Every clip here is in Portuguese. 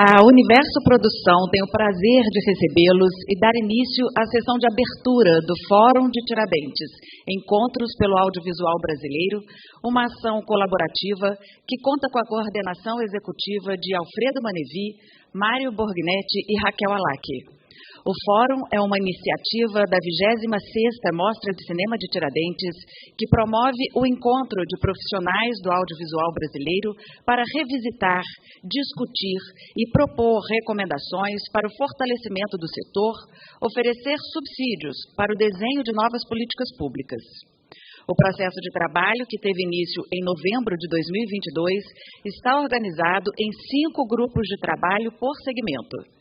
A Universo Produção tem o prazer de recebê-los e dar início à sessão de abertura do Fórum de Tiradentes, Encontros pelo Audiovisual Brasileiro, uma ação colaborativa que conta com a coordenação executiva de Alfredo Manevi, Mário Borgnetti e Raquel Alaque. O Fórum é uma iniciativa da 26ª Mostra de Cinema de Tiradentes, que promove o encontro de profissionais do audiovisual brasileiro para revisitar, discutir e propor recomendações para o fortalecimento do setor, oferecer subsídios para o desenho de novas políticas públicas. O processo de trabalho, que teve início em novembro de 2022, está organizado em 5 grupos de trabalho por segmento.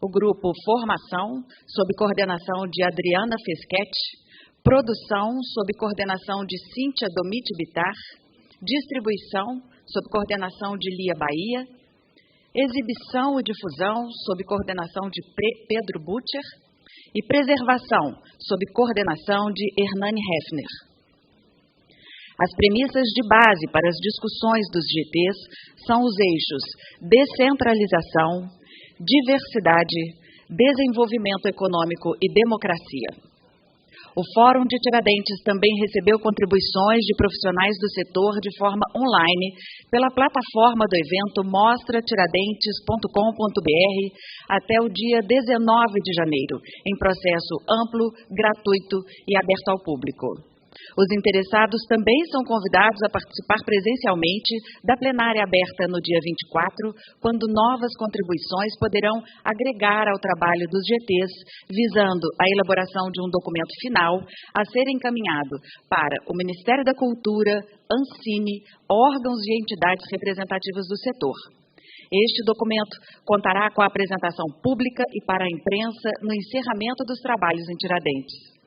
O grupo Formação, sob coordenação de Adriana Feschetti, Produção, sob coordenação de Cíntia Domit Bittar, Distribuição, sob coordenação de Lia Bahia, Exibição e Difusão, sob coordenação de Pedro Butcher, e Preservação, sob coordenação de Hernani Hefner. As premissas de base para as discussões dos GTs são os eixos descentralização, diversidade, desenvolvimento econômico e democracia. O Fórum de Tiradentes também recebeu contribuições de profissionais do setor de forma online pela plataforma do evento mostratiradentes.com.br até o dia 19 de janeiro, em processo amplo, gratuito e aberto ao público. Os interessados também são convidados a participar presencialmente da plenária aberta no dia 24, quando novas contribuições poderão agregar ao trabalho dos GTs, visando a elaboração de um documento final a ser encaminhado para o Ministério da Cultura, Ancine, órgãos e entidades representativas do setor. Este documento contará com a apresentação pública e para a imprensa no encerramento dos trabalhos em Tiradentes.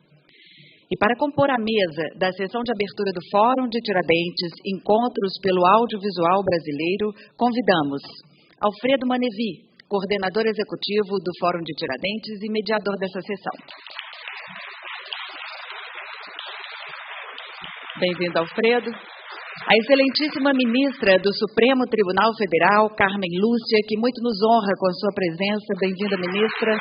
E para compor a mesa da sessão de abertura do Fórum de Tiradentes, Encontros pelo Audiovisual Brasileiro, convidamos Alfredo Manevi, coordenador executivo do Fórum de Tiradentes e mediador dessa sessão. Bem-vindo, Alfredo. A excelentíssima ministra do Supremo Tribunal Federal, Carmen Lúcia, que muito nos honra com a sua presença. Bem-vinda, ministra.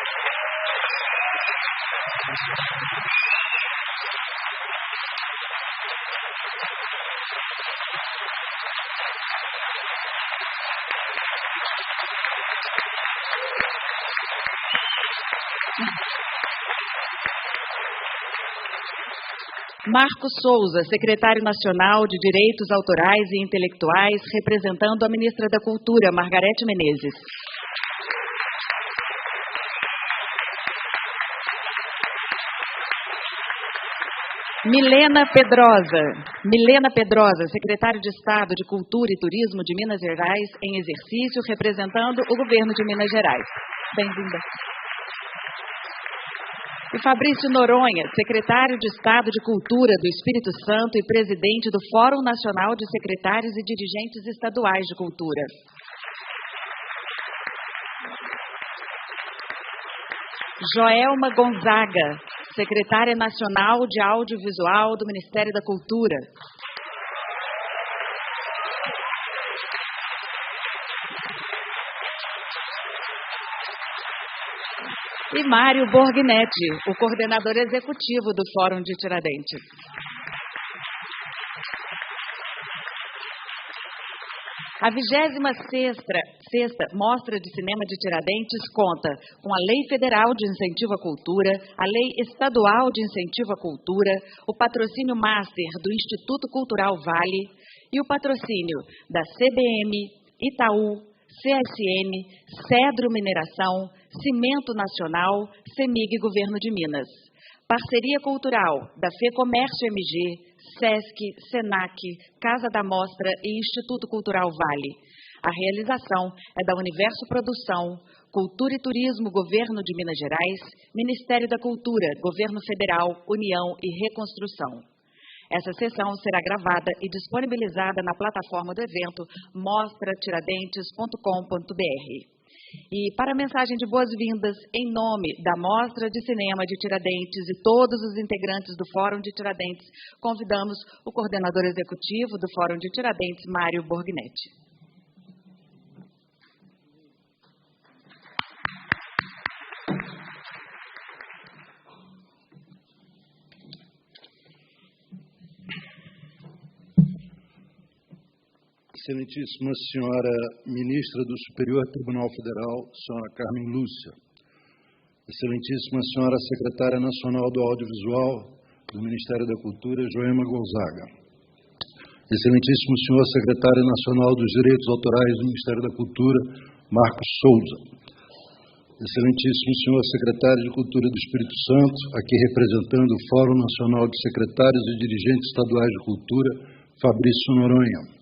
Marcos Souza, secretário nacional de Direitos Autorais e Intelectuais, representando a ministra da Cultura, Margarete Menezes. Milena Pedrosa, secretário de Estado de Cultura e Turismo de Minas Gerais, em exercício, representando o governo de Minas Gerais. Bem-vinda. E Fabrício Noronha, secretário de Estado de Cultura do Espírito Santo e presidente do Fórum Nacional de Secretários e Dirigentes Estaduais de Cultura. Joelma Gonzaga, secretária nacional de Audiovisual do Ministério da Cultura. E Mário Borgnetti, o coordenador executivo do Fórum de Tiradentes. A 26ª Mostra de Cinema de Tiradentes conta com a Lei Federal de Incentivo à Cultura, a Lei Estadual de Incentivo à Cultura, o patrocínio Master do Instituto Cultural Vale e o patrocínio da CBM, Itaú, CSN, Cedro Mineração, Cimento Nacional, CEMIG e Governo de Minas. Parceria cultural da FEComércio MG, SESC, SENAC, Casa da Mostra e Instituto Cultural Vale. A realização é da Universo Produção, Cultura e Turismo, Governo de Minas Gerais, Ministério da Cultura, Governo Federal, União e Reconstrução. Essa sessão será gravada e disponibilizada na plataforma do evento mostratiradentes.com.br. E para a mensagem de boas-vindas, em nome da Mostra de Cinema de Tiradentes e todos os integrantes do Fórum de Tiradentes, convidamos o coordenador executivo do Fórum de Tiradentes, Mário Borgnetti. Excelentíssima Senhora Ministra do Superior Tribunal Federal, Senhora Carmen Lúcia, Excelentíssima Senhora Secretária Nacional do Audiovisual do Ministério da Cultura, Joema Gonzaga, Excelentíssimo Senhor Secretário Nacional dos Direitos Autorais do Ministério da Cultura, Marcos Souza, Excelentíssimo Senhor Secretário de Cultura do Espírito Santo, aqui representando o Fórum Nacional de Secretários e Dirigentes Estaduais de Cultura, Fabrício Noronha,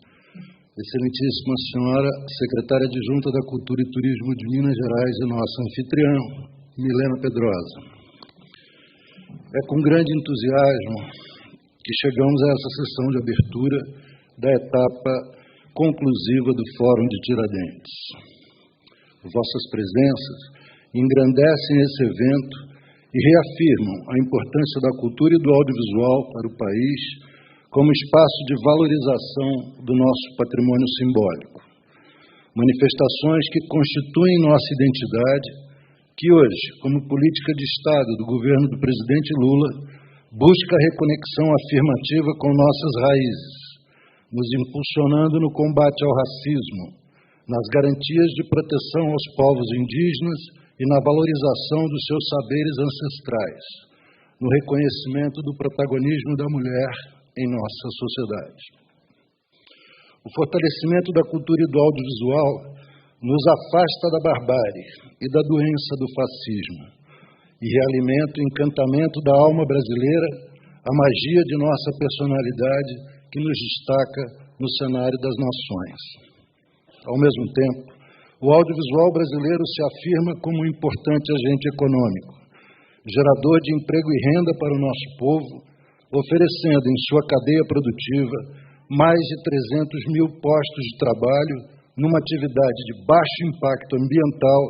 Excelentíssima Senhora Secretária Adjunta da Cultura e Turismo de Minas Gerais e nossa anfitriã, Milena Pedrosa. É com grande entusiasmo que chegamos a essa sessão de abertura da etapa conclusiva do Fórum de Tiradentes. Vossas presenças engrandecem esse evento e reafirmam a importância da cultura e do audiovisual para o país como espaço de valorização do nosso patrimônio simbólico. Manifestações que constituem nossa identidade, que hoje, como política de Estado do governo do presidente Lula, busca a reconexão afirmativa com nossas raízes, nos impulsionando no combate ao racismo, nas garantias de proteção aos povos indígenas e na valorização dos seus saberes ancestrais, no reconhecimento do protagonismo da mulher em nossa sociedade. O fortalecimento da cultura e do audiovisual nos afasta da barbárie e da doença do fascismo e realimenta o encantamento da alma brasileira, a magia de nossa personalidade que nos destaca no cenário das nações. Ao mesmo tempo, o audiovisual brasileiro se afirma como um importante agente econômico, gerador de emprego e renda para o nosso povo, oferecendo em sua cadeia produtiva mais de 300 mil postos de trabalho numa atividade de baixo impacto ambiental,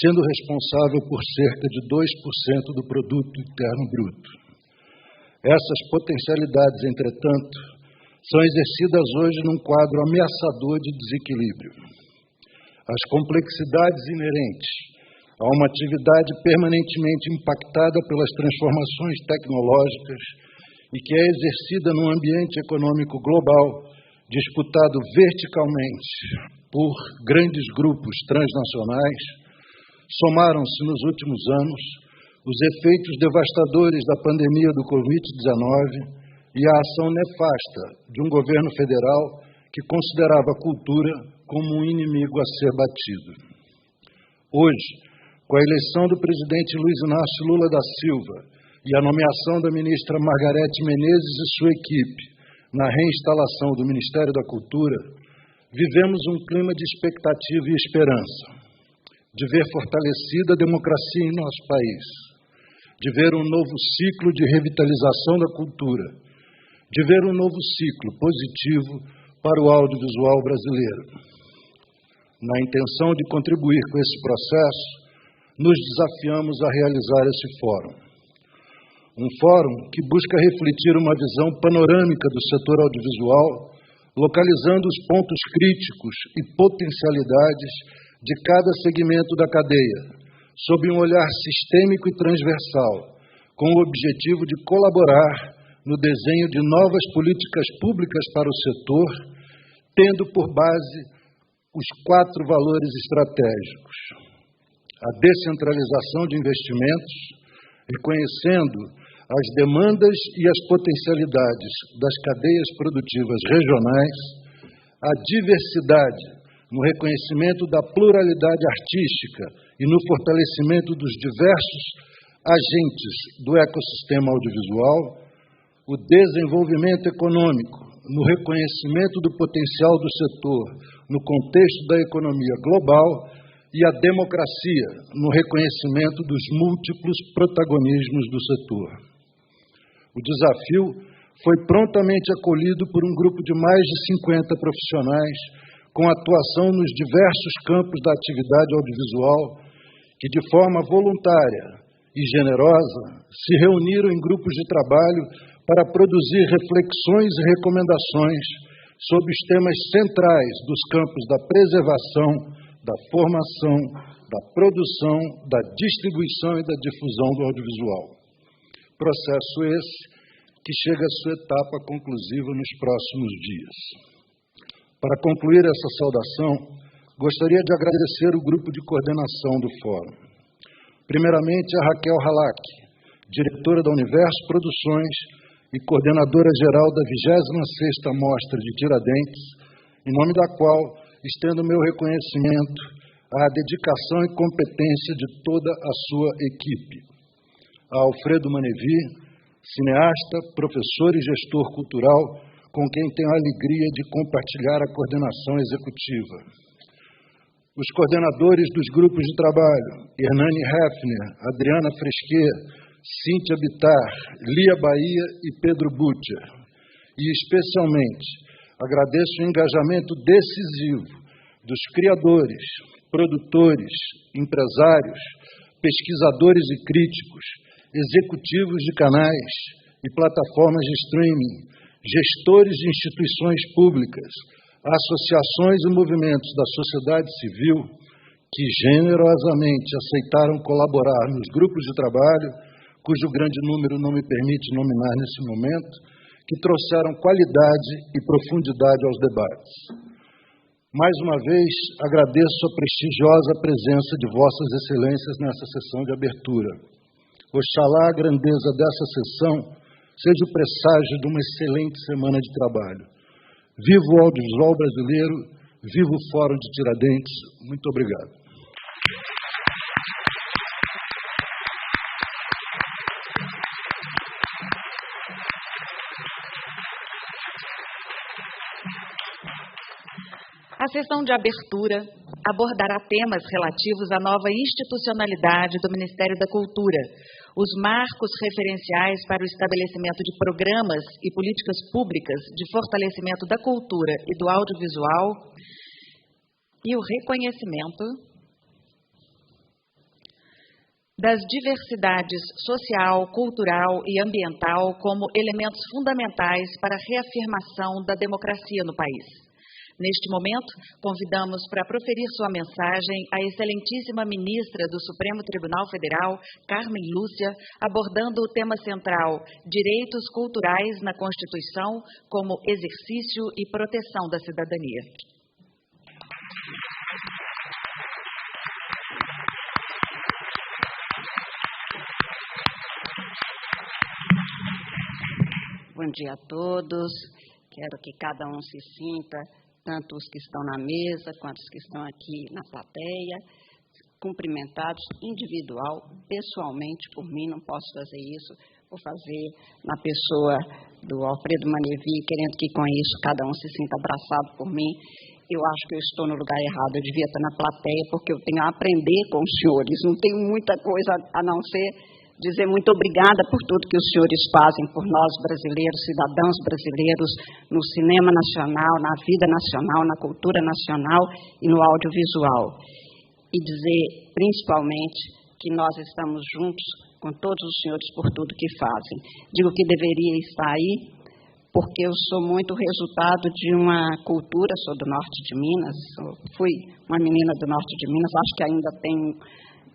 sendo responsável por cerca de 2% do produto interno bruto. Essas potencialidades, entretanto, são exercidas hoje num quadro ameaçador de desequilíbrio. As complexidades inerentes a uma atividade permanentemente impactada pelas transformações tecnológicas e que é exercida num ambiente econômico global, disputado verticalmente por grandes grupos transnacionais, somaram-se nos últimos anos os efeitos devastadores da pandemia do Covid-19 e a ação nefasta de um governo federal que considerava a cultura como um inimigo a ser batido. Hoje, com a eleição do presidente Luiz Inácio Lula da Silva e a nomeação da ministra Margarete Menezes e sua equipe na reinstalação do Ministério da Cultura, vivemos um clima de expectativa e esperança, de ver fortalecida a democracia em nosso país, de ver um novo ciclo de revitalização da cultura, de ver um novo ciclo positivo para o audiovisual brasileiro. Na intenção de contribuir com esse processo, nos desafiamos a realizar esse fórum. Um fórum que busca refletir uma visão panorâmica do setor audiovisual, localizando os pontos críticos e potencialidades de cada segmento da cadeia, sob um olhar sistêmico e transversal, com o objetivo de colaborar no desenho de novas políticas públicas para o setor, tendo por base os 4 valores estratégicos: a descentralização de investimentos, reconhecendo as demandas e as potencialidades das cadeias produtivas regionais, a diversidade no reconhecimento da pluralidade artística e no fortalecimento dos diversos agentes do ecossistema audiovisual, o desenvolvimento econômico no reconhecimento do potencial do setor no contexto da economia global e a democracia no reconhecimento dos múltiplos protagonismos do setor. O desafio foi prontamente acolhido por um grupo de mais de 50 profissionais com atuação nos diversos campos da atividade audiovisual que, de forma voluntária e generosa, se reuniram em grupos de trabalho para produzir reflexões e recomendações sobre os temas centrais dos campos da preservação, da formação, da produção, da distribuição e da difusão do audiovisual. Processo esse que chega à sua etapa conclusiva nos próximos dias. Para concluir essa saudação, gostaria de agradecer o grupo de coordenação do Fórum. Primeiramente, a Raquel Halak, diretora da Universo Produções e coordenadora geral da 26ª Mostra de Tiradentes, em nome da qual estendo meu reconhecimento à dedicação e competência de toda a sua equipe. A Alfredo Manevi, cineasta, professor e gestor cultural, com quem tenho a alegria de compartilhar a coordenação executiva. Os coordenadores dos grupos de trabalho, Hernani Hefner, Adriana Fresquet, Cíntia Bittar, Lia Bahia e Pedro Butcher. E, especialmente, agradeço o engajamento decisivo dos criadores, produtores, empresários, pesquisadores e críticos, executivos de canais e plataformas de streaming, gestores de instituições públicas, associações e movimentos da sociedade civil que generosamente aceitaram colaborar nos grupos de trabalho, cujo grande número não me permite nominar nesse momento, que trouxeram qualidade e profundidade aos debates. Mais uma vez, agradeço a prestigiosa presença de Vossas Excelências nessa sessão de abertura. Oxalá a grandeza dessa sessão seja o presságio de uma excelente semana de trabalho. Viva o audiovisual brasileiro, viva o Fórum de Tiradentes. Muito obrigado. A sessão de abertura abordará temas relativos à nova institucionalidade do Ministério da Cultura, os marcos referenciais para o estabelecimento de programas e políticas públicas de fortalecimento da cultura e do audiovisual e o reconhecimento das diversidades social, cultural e ambiental como elementos fundamentais para a reafirmação da democracia no país. Neste momento, convidamos para proferir sua mensagem a excelentíssima ministra do Supremo Tribunal Federal, Carmen Lúcia, abordando o tema central, direitos culturais na Constituição como exercício e proteção da cidadania. Bom dia a todos. Quero que cada um se sinta, tanto os que estão na mesa, quanto os que estão aqui na plateia, cumprimentados individual, pessoalmente por mim, não posso fazer isso, vou fazer na pessoa do Alfredo Manevi, querendo que com isso cada um se sinta abraçado por mim. Eu acho que eu estou no lugar errado, eu devia estar na plateia, porque eu tenho a aprender com os senhores, não tenho muita coisa a não ser dizer muito obrigada por tudo que os senhores fazem por nós brasileiros, cidadãos brasileiros, no cinema nacional, na vida nacional, na cultura nacional e no audiovisual. E dizer, principalmente, que nós estamos juntos com todos os senhores por tudo que fazem. Digo que deveria estar aí, porque eu sou muito resultado de uma cultura, sou do norte de Minas, fui uma menina do norte de Minas, acho que ainda tenho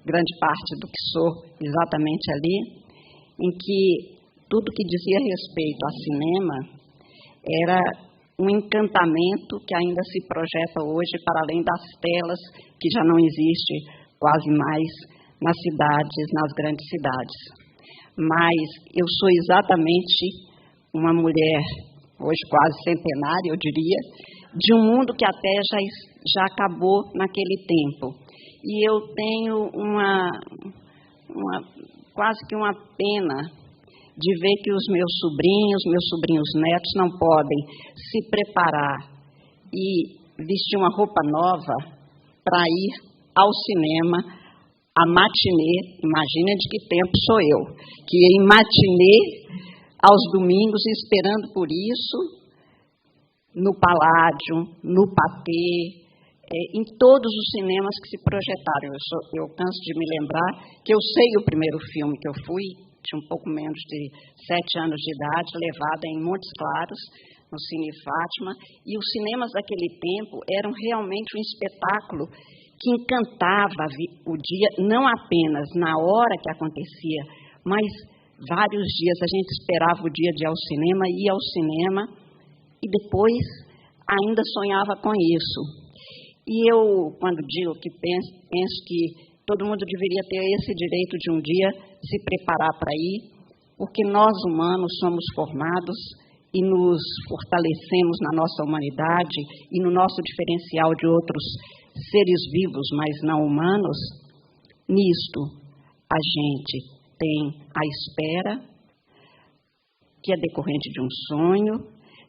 grande parte do que sou exatamente ali, em que tudo que dizia respeito a cinema era um encantamento que ainda se projeta hoje para além das telas, que já não existe quase mais nas cidades, nas grandes cidades. Mas eu sou exatamente uma mulher, hoje quase centenária, eu diria, de um mundo que até já acabou naquele tempo. E eu tenho quase que uma pena de ver que os meus sobrinhos netos não podem se preparar e vestir uma roupa nova para ir ao cinema, a matinê. Imagina de que tempo sou eu, que ia em matinê aos domingos esperando por isso no Paládio, no Patê, em todos os cinemas que se projetaram. Eu canso de me lembrar que eu sei o primeiro filme que eu fui, tinha um pouco menos de 7 anos de idade, levada em Montes Claros, no Cine Fátima, e os cinemas daquele tempo eram realmente um espetáculo que encantava o dia, não apenas na hora que acontecia, mas vários dias a gente esperava o dia de ir ao cinema, ia ao cinema, e depois ainda sonhava com isso. E eu, quando digo que penso que todo mundo deveria ter esse direito de um dia se preparar para ir, porque nós humanos somos formados e nos fortalecemos na nossa humanidade e no nosso diferencial de outros seres vivos, mas não humanos. Nisto, a gente tem a espera, que é decorrente de um sonho,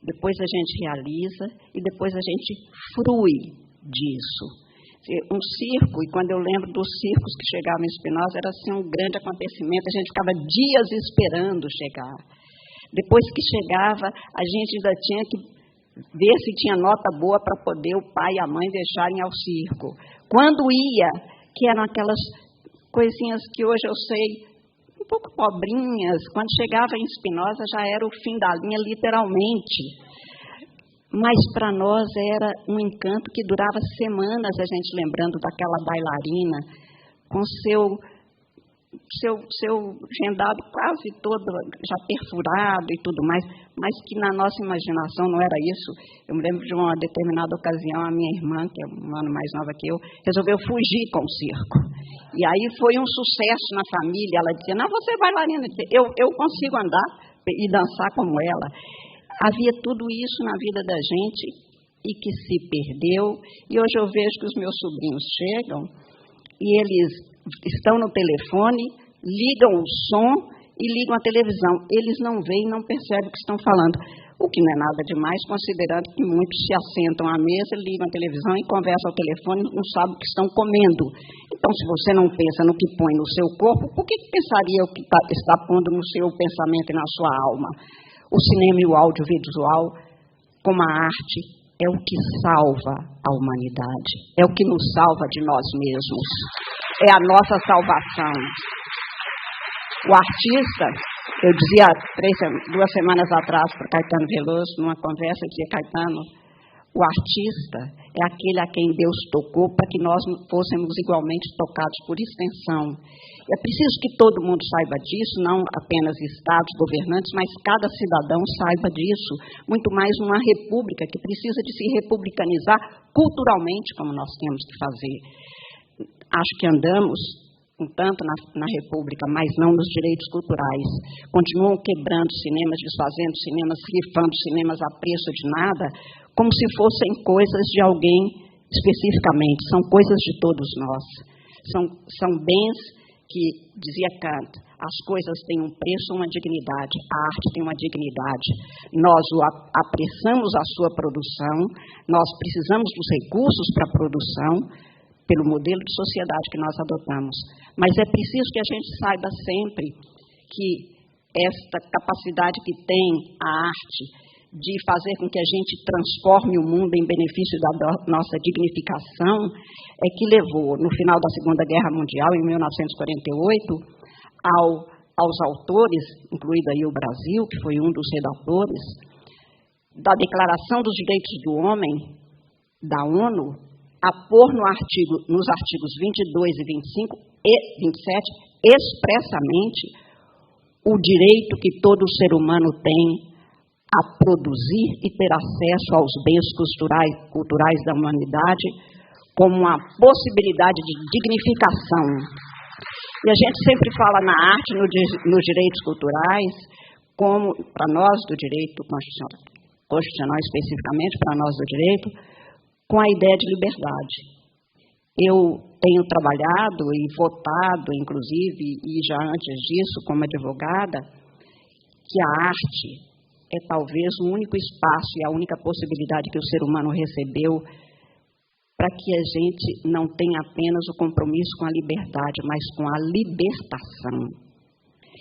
depois a gente realiza e depois a gente frui disso. Um circo, e quando eu lembro dos circos que chegavam em Espinosa, era assim um grande acontecimento, a gente ficava dias esperando chegar. Depois que chegava, a gente ainda tinha que ver se tinha nota boa para poder o pai e a mãe deixarem ao circo. Quando ia, que eram aquelas coisinhas que hoje eu sei, um pouco pobrinhas, quando chegava em Espinosa já era o fim da linha, literalmente. Mas para nós era um encanto que durava semanas, a gente lembrando daquela bailarina, com seu gendado quase todo já perfurado e tudo mais, mas que na nossa imaginação não era isso. Eu me lembro de uma determinada ocasião, a minha irmã, que é um ano mais nova que eu, resolveu fugir com o circo. E aí foi um sucesso na família. Ela dizia, não, você é bailarina. Eu consigo andar e dançar como ela. Havia tudo isso na vida da gente e que se perdeu. E hoje eu vejo que os meus sobrinhos chegam e eles estão no telefone, ligam o som e ligam a televisão. Eles não veem, não percebem o que estão falando. O que não é nada demais, considerando que muitos se assentam à mesa, ligam a televisão e conversam ao telefone e não sabem o que estão comendo. Então, se você não pensa no que põe no seu corpo, por que pensaria o que está pondo no seu pensamento e na sua alma? O cinema e o audiovisual, como a arte, é o que salva a humanidade, é o que nos salva de nós mesmos, é a nossa salvação. O artista, eu dizia 2 semanas atrás para Caetano Veloso, numa conversa, eu dizia, Caetano, o artista é aquele a quem Deus tocou para que nós fôssemos igualmente tocados por extensão. É preciso que todo mundo saiba disso, não apenas estados, governantes, mas cada cidadão saiba disso. Muito mais numa república que precisa de se republicanizar culturalmente, como nós temos que fazer. Acho que andamos um tanto na república, mas não nos direitos culturais. Continuam quebrando cinemas, desfazendo cinemas, rifando cinemas a preço de nada, como se fossem coisas de alguém especificamente. São coisas de todos nós. São bens que, dizia Kant, as coisas têm um preço, uma dignidade. A arte tem uma dignidade. Nós apressamos a sua produção, nós precisamos dos recursos para a produção, pelo modelo de sociedade que nós adotamos. Mas é preciso que a gente saiba sempre que esta capacidade que tem a arte de fazer com que a gente transforme o mundo em benefício da nossa dignificação é que levou, no final da Segunda Guerra Mundial, em 1948, aos autores, incluído aí o Brasil, que foi um dos redatores, da Declaração dos Direitos do Homem, da ONU, a pôr nos artigos 22 e 25 e 27, expressamente, o direito que todo ser humano tem a produzir e ter acesso aos bens culturais da humanidade como uma possibilidade de dignificação. E a gente sempre fala na arte, nos direitos culturais, como, para nós do direito constitucional especificamente, para nós do direito, com a ideia de liberdade. Eu tenho trabalhado e votado, inclusive, e já antes disso, como advogada, que a arte é talvez o único espaço e a única possibilidade que o ser humano recebeu para que a gente não tenha apenas o compromisso com a liberdade, mas com a libertação.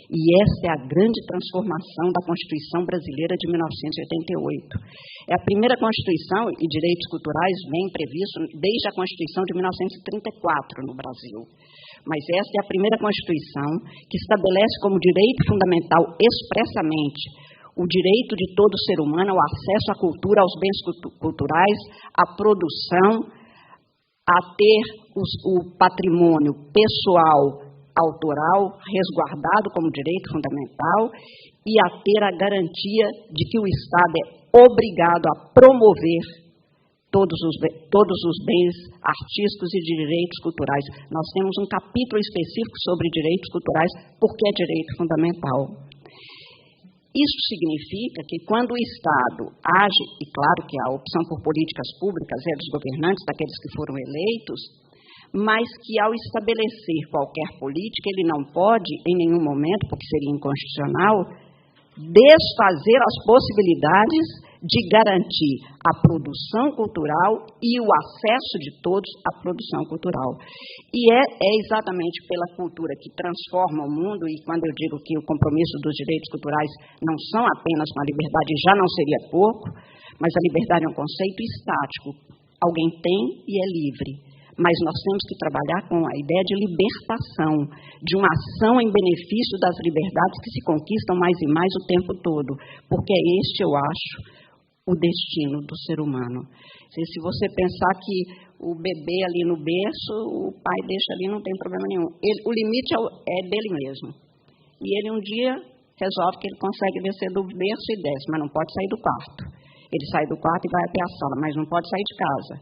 E esta é a grande transformação da Constituição Brasileira de 1988. É a primeira Constituição, e direitos culturais bem previstos desde a Constituição de 1934 no Brasil. Mas esta é a primeira Constituição que estabelece como direito fundamental expressamente o direito de todo ser humano ao acesso à cultura, aos bens culturais, à produção, a ter o patrimônio pessoal autoral resguardado como direito fundamental e a ter a garantia de que o Estado é obrigado a promover todos os bens artísticos e de direitos culturais. Nós temos um capítulo específico sobre direitos culturais, porque é direito fundamental. Isso significa que, quando o Estado age, e claro que a opção por políticas públicas é dos governantes, daqueles que foram eleitos, mas que, ao estabelecer qualquer política, ele não pode, em nenhum momento, porque seria inconstitucional, desfazer as possibilidades de garantir a produção cultural e o acesso de todos à produção cultural. E é exatamente pela cultura que transforma o mundo, e quando eu digo que o compromisso dos direitos culturais não são apenas com a liberdade, já não seria pouco, mas a liberdade é um conceito estático. Alguém tem e é livre. Mas nós temos que trabalhar com a ideia de libertação, de uma ação em benefício das liberdades que se conquistam mais e mais o tempo todo, porque é este, eu acho, o destino do ser humano. Se você pensar que o bebê ali no berço, o pai deixa ali, não tem problema nenhum. O limite é dele mesmo. E ele um dia resolve que ele consegue descer do berço e desce, mas não pode sair do quarto. Ele sai do quarto e vai até a sala, mas não pode sair de casa.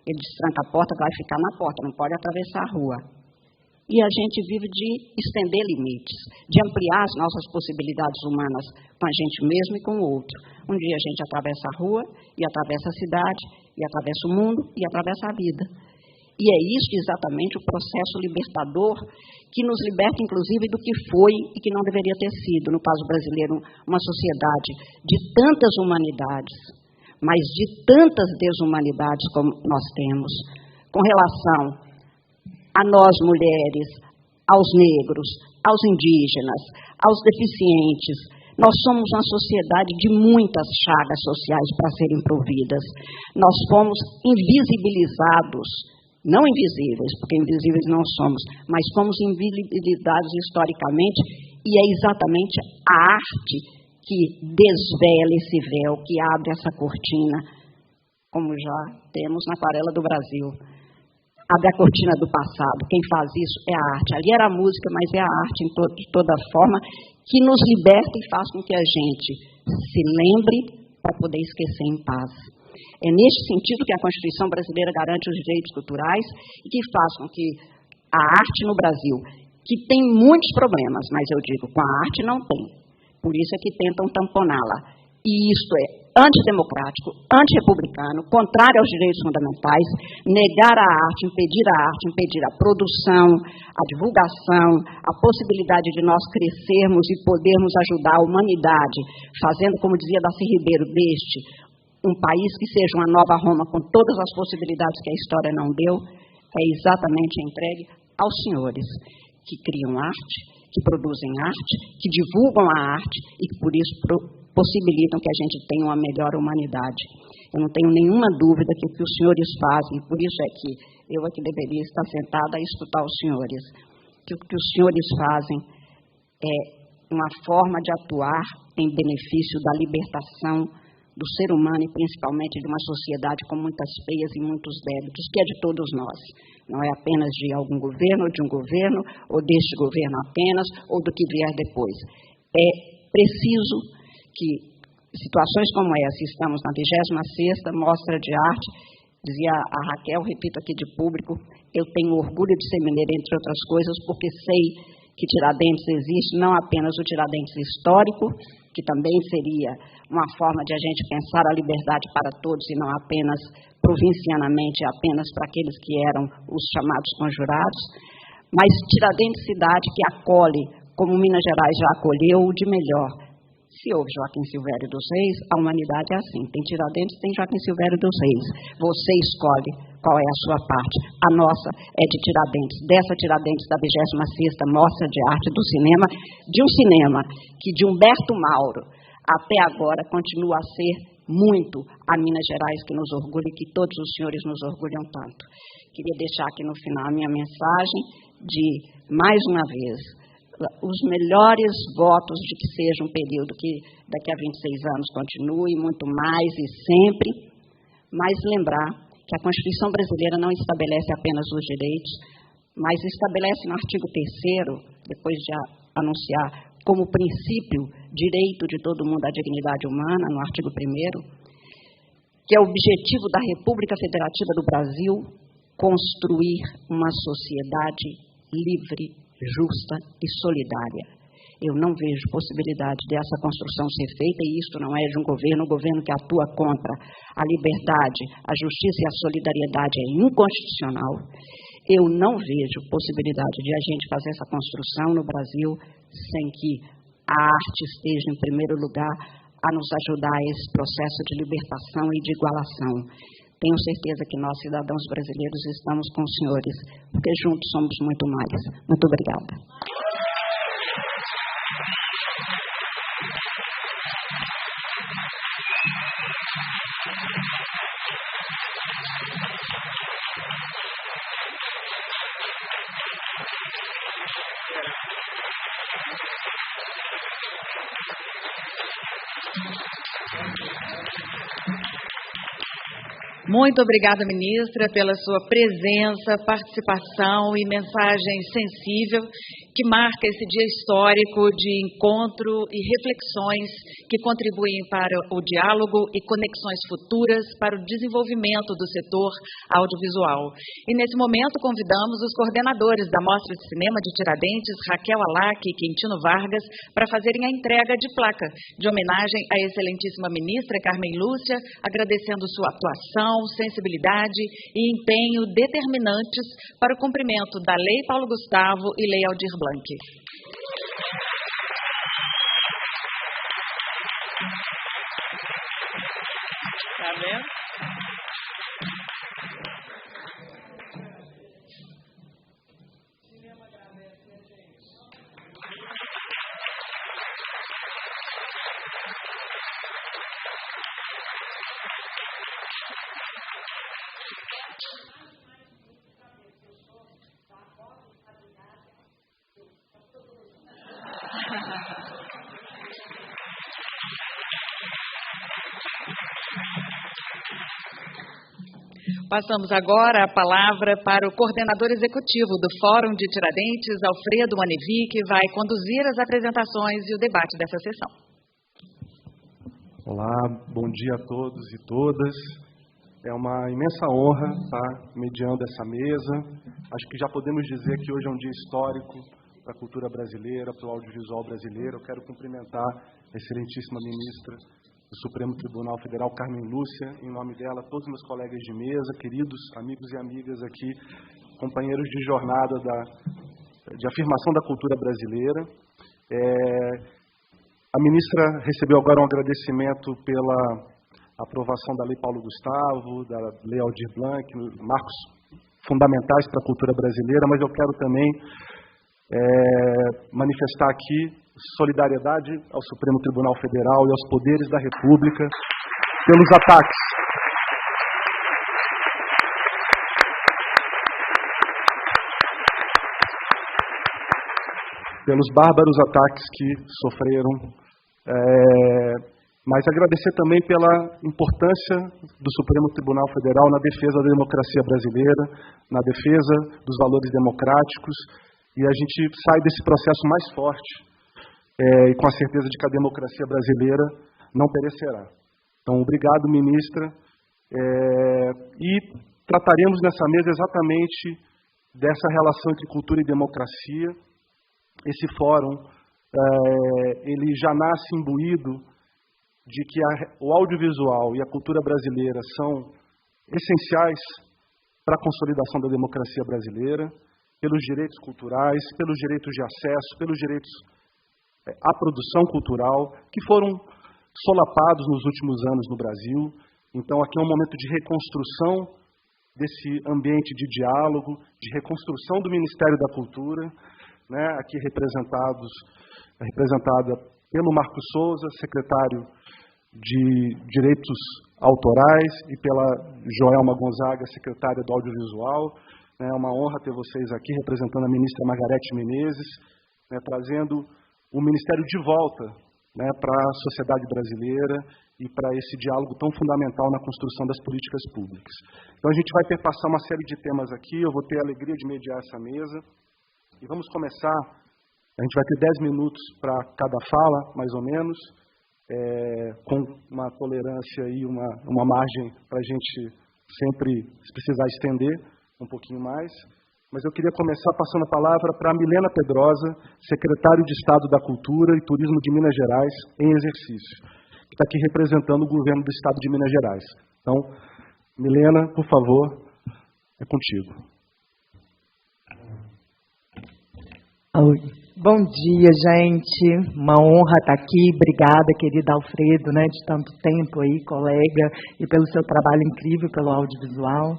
Ele destranca a porta, vai ficar na porta, não pode atravessar a rua. E a gente vive de estender limites, de ampliar as nossas possibilidades humanas com a gente mesmo e com o outro. Um dia a gente atravessa a rua, e atravessa a cidade, e atravessa o mundo, e atravessa a vida. E é isso exatamente o processo libertador que nos liberta, inclusive, do que foi e que não deveria ter sido, no caso brasileiro, uma sociedade de tantas humanidades, mas de tantas desumanidades como nós temos, com relação a nós mulheres, aos negros, aos indígenas, aos deficientes. Nós somos uma sociedade de muitas chagas sociais para serem providas. Nós fomos invisibilizados, não invisíveis, porque invisíveis não somos, mas fomos invisibilizados historicamente, e é exatamente a arte que desvela esse véu, que abre essa cortina, como já temos na Aquarela do Brasil. Abre a cortina do passado. Quem faz isso é a arte. Ali era a música, mas é a arte de toda forma, que nos liberta e faz com que a gente se lembre para poder esquecer em paz. É neste sentido que a Constituição brasileira garante os direitos culturais e que faz com que a arte no Brasil, que tem muitos problemas, mas eu digo, com a arte não tem. Por isso é que tentam tamponá-la. E isto é antidemocrático, antirrepublicano, contrário aos direitos fundamentais, negar a arte, impedir a produção, a divulgação, a possibilidade de nós crescermos e podermos ajudar a humanidade, fazendo, como dizia Darcy Ribeiro, deste um país que seja uma nova Roma com todas as possibilidades que a história não deu, é exatamente entregue aos senhores que criam arte, que produzem arte, que divulgam a arte e que, por isso, possibilitam que a gente tenha uma melhor humanidade. Eu não tenho nenhuma dúvida que o que os senhores fazem, por isso é que eu aqui deveria estar sentada a escutar os senhores, que o que os senhores fazem é uma forma de atuar em benefício da libertação do ser humano e principalmente de uma sociedade com muitas peias e muitos débitos, que é de todos nós. Não é apenas de algum governo, ou de um governo, ou deste governo apenas, ou do que vier depois. É preciso que situações como essa, estamos na 26ª Mostra de Arte, dizia a Raquel, repito aqui de público, eu tenho orgulho de ser mineira, entre outras coisas, porque sei que Tiradentes existe, não apenas o Tiradentes histórico, que também seria uma forma de a gente pensar a liberdade para todos e não apenas provincianamente, apenas para aqueles que eram os chamados conjurados, mas Tiradentes cidade que acolhe, como Minas Gerais já acolheu, o de melhor. Se houve Joaquim Silvério dos Reis, a humanidade é assim. Tem Tiradentes, tem Joaquim Silvério dos Reis. Você escolhe qual é a sua parte. A nossa é de Tiradentes. Dessa Tiradentes da 26ª Mostra de Arte do Cinema, de um cinema que de Humberto Mauro até agora continua a ser muito a Minas Gerais que nos orgulha e que todos os senhores nos orgulham tanto. Queria deixar aqui no final a minha mensagem de, mais uma vez, os melhores votos de que seja um período que daqui a 26 anos continue, muito mais e sempre, mas lembrar que a Constituição brasileira não estabelece apenas os direitos, mas estabelece no artigo 3º, depois de anunciar como princípio direito de todo mundo à dignidade humana, no artigo 1º, que é o objetivo da República Federativa do Brasil, construir uma sociedade livre, justa e solidária. Eu não vejo possibilidade dessa construção ser feita, e isto não é de um governo que atua contra a liberdade, a justiça e a solidariedade é inconstitucional. Eu não vejo possibilidade de a gente fazer essa construção no Brasil sem que a arte esteja em primeiro lugar a nos ajudar a esse processo de libertação e de igualação. Tenho certeza que nós, cidadãos brasileiros, estamos com os senhores, porque juntos somos muito mais. Muito obrigada. Muito obrigada, ministra, pela sua presença, participação e mensagem sensível que marca esse dia histórico de encontro e reflexões que contribuem para o diálogo e conexões futuras para o desenvolvimento do setor audiovisual. E nesse momento convidamos os coordenadores da Mostra de Cinema de Tiradentes, Raquel Alac e Quintino Vargas, para fazerem a entrega de placa de homenagem à excelentíssima ministra Carmen Lúcia, agradecendo sua atuação, sensibilidade e empenho determinantes para o cumprimento da Lei Paulo Gustavo e Lei Aldir Blanc. Tá vendo? Passamos agora a palavra para o coordenador executivo do Fórum de Tiradentes, Alfredo Manevi, que vai conduzir as apresentações e o debate dessa sessão. Olá, bom dia a todos e todas. É uma imensa honra estar mediando essa mesa. Acho que já podemos dizer que hoje é um dia histórico para a cultura brasileira, para o audiovisual brasileiro. Eu quero cumprimentar a excelentíssima ministra do Supremo Tribunal Federal, Carmen Lúcia, em nome dela, todos os meus colegas de mesa, queridos amigos e amigas aqui, companheiros de jornada de afirmação da cultura brasileira. A ministra recebeu agora um agradecimento pela aprovação da Lei Paulo Gustavo, da Lei Aldir Blanc, marcos fundamentais para a cultura brasileira, mas eu quero também manifestar aqui solidariedade ao Supremo Tribunal Federal e aos poderes da República pelos ataques. Pelos bárbaros ataques que sofreram, mas agradecer também pela importância do Supremo Tribunal Federal na defesa da democracia brasileira, na defesa dos valores democráticos, e a gente sai desse processo mais forte, e com a certeza de que a democracia brasileira não perecerá. Então, obrigado, ministra. E trataremos nessa mesa exatamente dessa relação entre cultura e democracia. Esse fórum, ele já nasce imbuído de que o audiovisual e a cultura brasileira são essenciais para a consolidação da democracia brasileira, pelos direitos culturais, pelos direitos de acesso, pelos direitos à produção cultural, que foram solapados nos últimos anos no Brasil. Então, aqui é um momento de reconstrução desse ambiente de diálogo, de reconstrução do Ministério da Cultura, né, aqui representada pelo Marcos Souza, secretário de Direitos Autorais, e pela Joelma Gonzaga, secretária do Audiovisual. É uma honra ter vocês aqui representando a ministra Margarete Menezes, né, trazendo o Ministério de volta, né, para a sociedade brasileira e para esse diálogo tão fundamental na construção das políticas públicas. Então, a gente vai perpassar uma série de temas aqui, eu vou ter a alegria de mediar essa mesa, e vamos começar. A gente vai ter 10 minutos para cada fala, mais ou menos, com uma tolerância e uma margem para a gente sempre, se precisar, estender um pouquinho mais. Mas eu queria começar passando a palavra para a Milena Pedrosa, secretário de Estado da Cultura e Turismo de Minas Gerais, em exercício, que está aqui representando o governo do Estado de Minas Gerais. Então, Milena, por favor, é contigo. Oi. Bom dia, gente. Uma honra estar aqui. Obrigada, querido Alfredo, de tanto tempo aí, colega, e pelo seu trabalho incrível pelo audiovisual.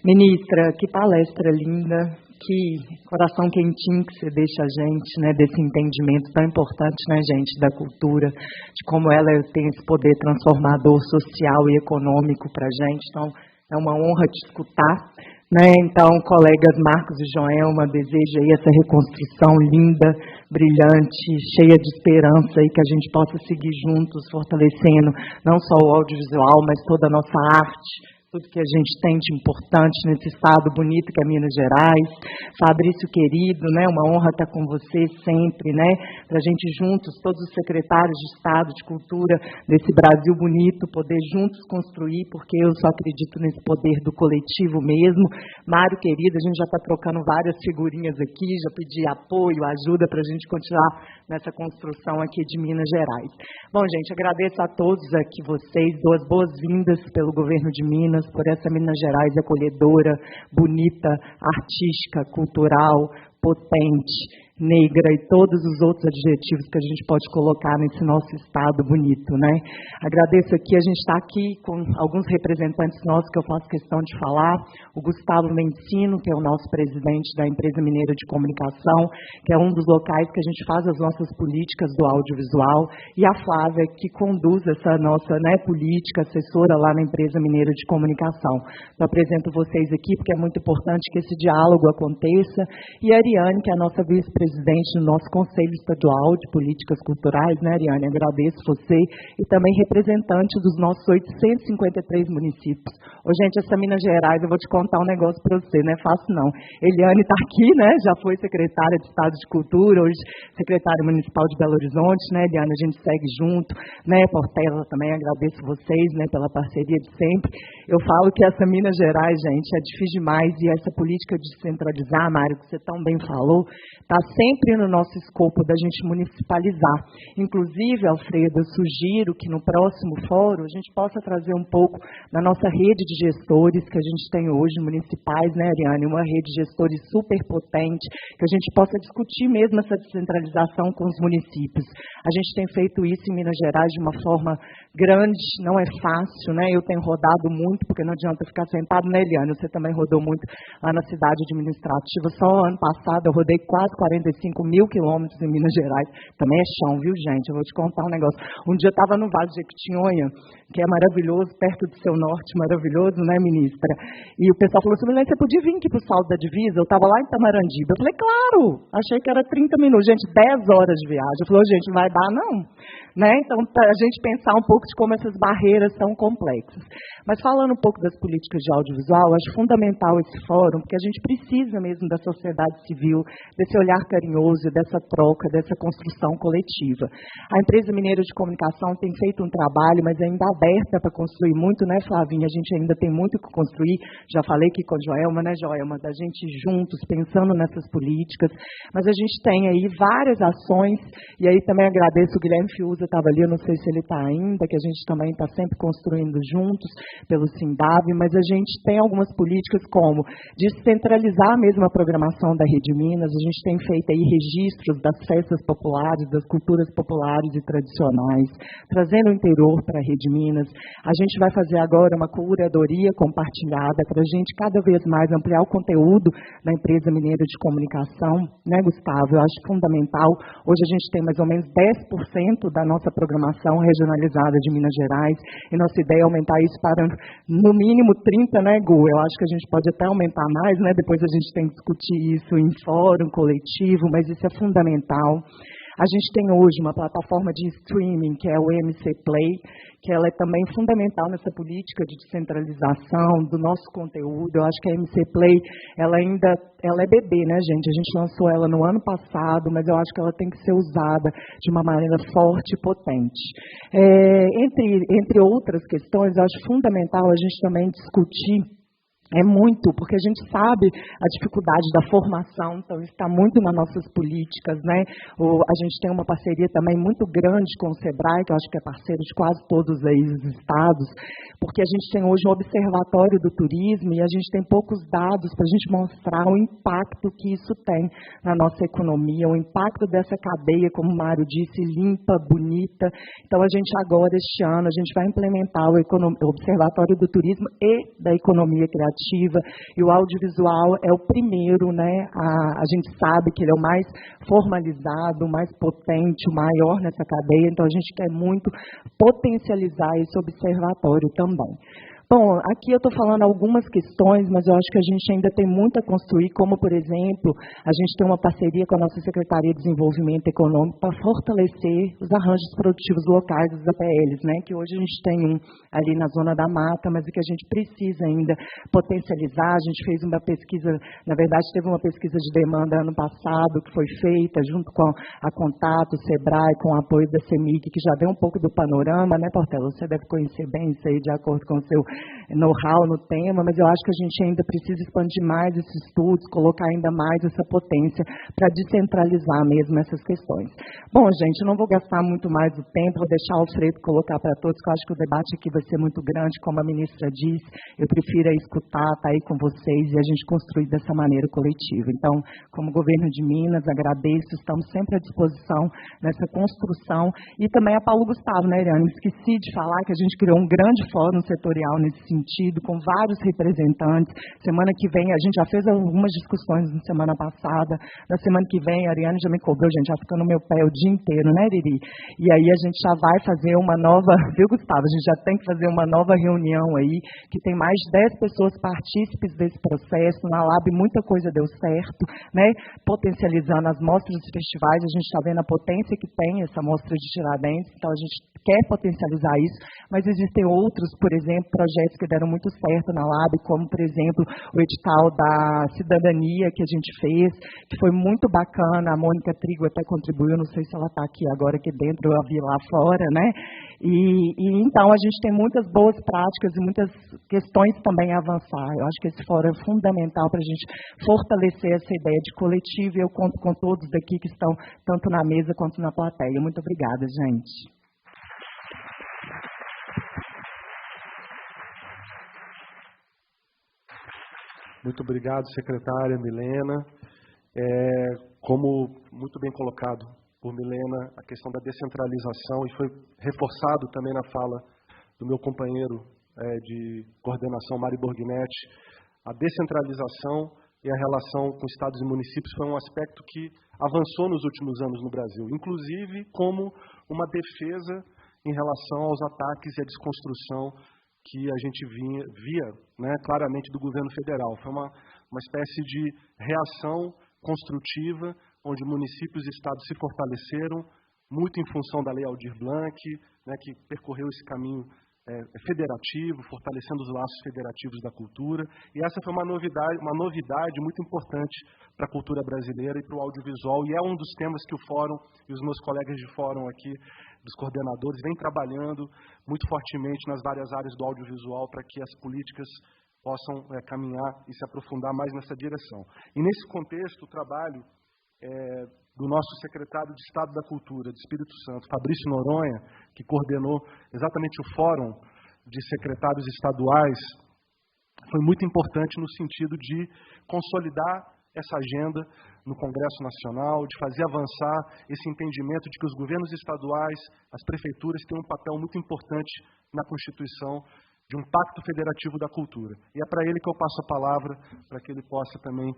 Ministra, que palestra linda, que coração quentinho que você deixa a gente, desse entendimento tão importante, gente, da cultura, de como ela tem esse poder transformador social e econômico para a gente. Então, é uma honra te escutar. Então, colegas Marcos e Joelma, desejo aí essa reconstrução linda, brilhante, cheia de esperança e que a gente possa seguir juntos, fortalecendo não só o audiovisual, mas toda a nossa arte, tudo que a gente tem de importante nesse estado bonito que é Minas Gerais. Fabrício querido, uma honra estar com você sempre, para a gente juntos, todos os secretários de Estado, de Cultura desse Brasil bonito, poder juntos construir, porque eu só acredito nesse poder do coletivo mesmo. Mário querido, a gente já está trocando várias figurinhas aqui, já pedi apoio, ajuda para a gente continuar nessa construção aqui de Minas Gerais. Bom, gente, agradeço a todos aqui vocês, dou as boas-vindas pelo governo de Minas, por essa Minas Gerais acolhedora, bonita, artística, cultural, potente, negra e todos os outros adjetivos que a gente pode colocar nesse nosso estado bonito, Agradeço aqui, a gente está aqui com alguns representantes nossos que eu faço questão de falar, o Gustavo Mencino, que é o nosso presidente da Empresa Mineira de Comunicação, que é um dos locais que a gente faz as nossas políticas do audiovisual, e a Flávia, que conduz essa nossa política, assessora lá na Empresa Mineira de Comunicação. Eu apresento vocês aqui porque é muito importante que esse diálogo aconteça, e a Ariane, que é a nossa vice-presidente do nosso Conselho Estadual de Políticas Culturais, Ariane? Agradeço você, e também representante dos nossos 853 municípios. Gente, essa Minas Gerais, eu vou te contar um negócio para você, não é fácil não. Eliane está aqui, já foi secretária de Estado de Cultura, hoje secretária municipal de Belo Horizonte, Eliane, a gente segue junto, Portela também, agradeço vocês, pela parceria de sempre. Eu falo que essa Minas Gerais, gente, é difícil demais, e essa política de descentralizar, Mário, que você tão bem falou, está sempre no nosso escopo da gente municipalizar. Inclusive, Alfredo, eu sugiro que no próximo fórum a gente possa trazer um pouco da nossa rede de gestores que a gente tem hoje, municipais, Ariane? Uma rede de gestores super potente, que a gente possa discutir mesmo essa descentralização com os municípios. A gente tem feito isso em Minas Gerais de uma forma grande, não é fácil, Eu tenho rodado muito, porque não adianta ficar sentado, Eliane? Você também rodou muito lá na cidade administrativa. Só ano passado eu rodei quase 45 mil quilômetros em Minas Gerais. Também é chão, viu, gente? Eu vou te contar um negócio. Um dia eu estava no Vale de Jequitinhonha, que é maravilhoso, perto do seu norte, maravilhoso, ministra? E o pessoal falou assim, Milena, você podia vir aqui para o Salto da Divisa? Eu estava lá em Tamarandiba. Eu falei, claro! Achei que era 30 minutos. Gente, 10 horas de viagem. Eu falei, gente, não vai dar, não. Então, para a gente pensar um pouco de como essas barreiras são complexas. Mas falando um pouco das políticas de audiovisual, acho fundamental esse fórum, porque a gente precisa mesmo da sociedade civil, desse olhar carinhoso, dessa troca, dessa construção coletiva. A Empresa Mineira de Comunicação tem feito um trabalho, mas ainda aberta para construir muito, Flavinha? A gente ainda tem muito que construir. Já falei aqui com a Joelma, Joelma? Da gente juntos, pensando nessas políticas. Mas a gente tem aí várias ações, e aí também agradeço o Guilherme Fiuza, estava ali, eu não sei se ele está ainda, que a gente também está sempre construindo juntos pelo Sindab, mas a gente tem algumas políticas como descentralizar mesmo a programação da Rede Minas. A gente tem feito aí registros das festas populares, das culturas populares e tradicionais, trazendo o interior para a Rede Minas. A gente vai fazer agora uma curadoria compartilhada para a gente cada vez mais ampliar o conteúdo da Empresa Mineira de Comunicação, Gustavo? Eu acho fundamental. Hoje a gente tem mais ou menos 10% da nossa programação regionalizada de Minas Gerais, e nossa ideia é aumentar isso para, no mínimo, 30, Gu? Eu acho que a gente pode até aumentar mais, depois a gente tem que discutir isso em fórum coletivo, mas isso é fundamental. A gente tem hoje uma plataforma de streaming, que é o MC Play, que ela é também fundamental nessa política de descentralização do nosso conteúdo. Eu acho que a MC Play, ela é bebê, né, gente? A gente lançou ela no ano passado, mas eu acho que ela tem que ser usada de uma maneira forte e potente. Entre outras questões, eu acho fundamental a gente também discutir muito, porque a gente sabe a dificuldade da formação, então isso está muito nas nossas políticas, né? A gente tem uma parceria também muito grande com o SEBRAE, que eu acho que é parceiro de quase todos aí os estados, porque a gente tem hoje um observatório do turismo e a gente tem poucos dados para a gente mostrar o impacto que isso tem na nossa economia, o impacto dessa cadeia, como o Mário disse, limpa, bonita. Então a gente agora, este ano, a gente vai implementar o Observatório do Turismo e da Economia Criativa, e o audiovisual é o primeiro, né? A gente sabe que ele é o mais formalizado, o mais potente, o maior nessa cadeia, então a gente quer muito potencializar esse observatório também. Bom, aqui eu estou falando algumas questões, mas eu acho que a gente ainda tem muito a construir, como, por exemplo, a gente tem uma parceria com a nossa Secretaria de Desenvolvimento Econômico para fortalecer os arranjos produtivos locais dos APLs, né? Que hoje a gente tem um ali na Zona da Mata, mas que a gente precisa ainda potencializar. A gente fez uma pesquisa, na verdade, teve uma pesquisa de demanda ano passado, que foi feita junto com a Contato, o SEBRAE, com o apoio da CEMIG, que já deu um pouco do panorama, né, Portela? Você deve conhecer bem isso aí, de acordo com o seu know-how no tema, mas eu acho que a gente ainda precisa expandir mais esses estudos, colocar ainda mais essa potência para descentralizar mesmo essas questões. Bom, gente, eu não vou gastar muito mais o tempo, vou deixar o Alfredo colocar para todos, que eu acho que o debate aqui vai ser muito grande, como a ministra disse, eu prefiro escutar, estar aí com vocês e a gente construir dessa maneira coletiva. Então, como governo de Minas, agradeço, estamos sempre à disposição nessa construção, e também a Paulo Gustavo, né, Eliane? Esqueci de falar que a gente criou um grande fórum setorial nesse sentido, com vários representantes. Semana que vem, a gente já fez algumas discussões na semana passada. Na semana que vem, a Ariane já me cobrou, gente, já fica no meu pé o dia inteiro, né, Riri? E aí a gente já vai fazer uma nova, viu, Gustavo? A gente já tem que fazer uma nova reunião aí, que tem mais de 10 pessoas partícipes desse processo. Na Lab, muita coisa deu certo, né? Potencializando as mostras dos festivais, a gente está vendo a potência que tem essa mostra de Tiradentes, então a gente quer potencializar isso, mas existem outros, por exemplo, projetos que deram muito certo na Lab, como, por exemplo, o edital da cidadania que a gente fez, que foi muito bacana. A Mônica Trigo até contribuiu, não sei se ela está aqui agora, aqui dentro, eu a vi lá fora, né? E então a gente tem muitas boas práticas e muitas questões também a avançar. Eu acho que esse fórum é fundamental para a gente fortalecer essa ideia de coletivo, e eu conto com todos daqui que estão tanto na mesa quanto na plateia. Muito obrigada, gente. Muito obrigado, secretária Milena. Como muito bem colocado por Milena, a questão da descentralização, e foi reforçado também na fala do meu companheiro de coordenação, Mário Borghinetti, a descentralização e a relação com estados e municípios foi um aspecto que avançou nos últimos anos no Brasil, inclusive como uma defesa em relação aos ataques e à desconstrução que a gente via, né, claramente do governo federal. Foi uma espécie de reação construtiva, onde municípios e estados se fortaleceram, muito em função da Lei Aldir Blanc, né, que percorreu esse caminho federativo, fortalecendo os laços federativos da cultura. E essa foi uma novidade muito importante para a cultura brasileira e para o audiovisual, e é um dos temas que o Fórum e os meus colegas de Fórum aqui, dos coordenadores, vêm trabalhando muito fortemente nas várias áreas do audiovisual para que as políticas possam caminhar e se aprofundar mais nessa direção. E nesse contexto, o trabalho do nosso secretário de Estado da Cultura do Espírito Santo, Fabrício Noronha, que coordenou exatamente o Fórum de Secretários Estaduais, foi muito importante no sentido de consolidar essa agenda no Congresso Nacional, de fazer avançar esse entendimento de que os governos estaduais, as prefeituras, têm um papel muito importante na constituição de um pacto federativo da cultura. E é para ele que eu passo a palavra, para que ele possa também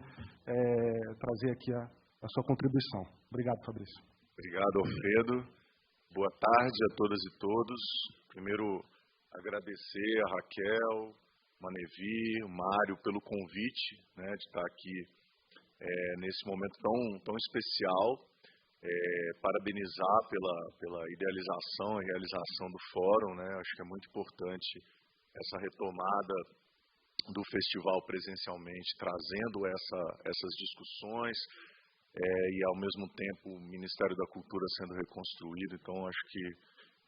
trazer aqui a sua contribuição. Obrigado, Fabrício. Obrigado, Alfredo. Boa tarde a todas e todos. Primeiro, agradecer a Raquel, Manevi, Mário, pelo convite, né, de estar aqui nesse momento tão especial. parabenizar pela idealização e realização do fórum, né? Acho que é muito importante essa retomada do festival presencialmente, trazendo essas discussões e, ao mesmo tempo, o Ministério da Cultura sendo reconstruído. Então, acho que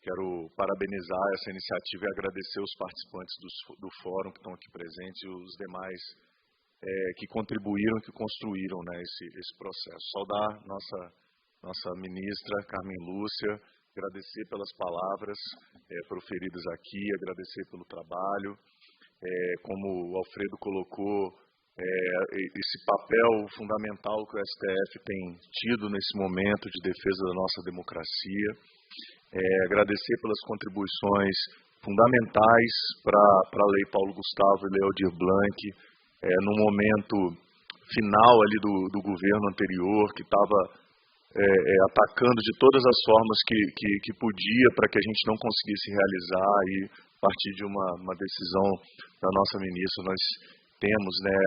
quero parabenizar essa iniciativa e agradecer os participantes do fórum que estão aqui presentes e os demais que contribuíram, que construíram, né, esse processo. Saudar nossa ministra, Carmen Lúcia, agradecer pelas palavras proferidas aqui, agradecer pelo trabalho. Como o Alfredo colocou, esse papel fundamental que o STF tem tido nesse momento de defesa da nossa democracia. Agradecer pelas contribuições fundamentais para a Lei Paulo Gustavo e Lei Aldir Blanc, no momento final ali do governo anterior, que estava atacando de todas as formas que podia para que a gente não conseguisse realizar, e a partir de uma decisão da nossa ministra, nós temos, né,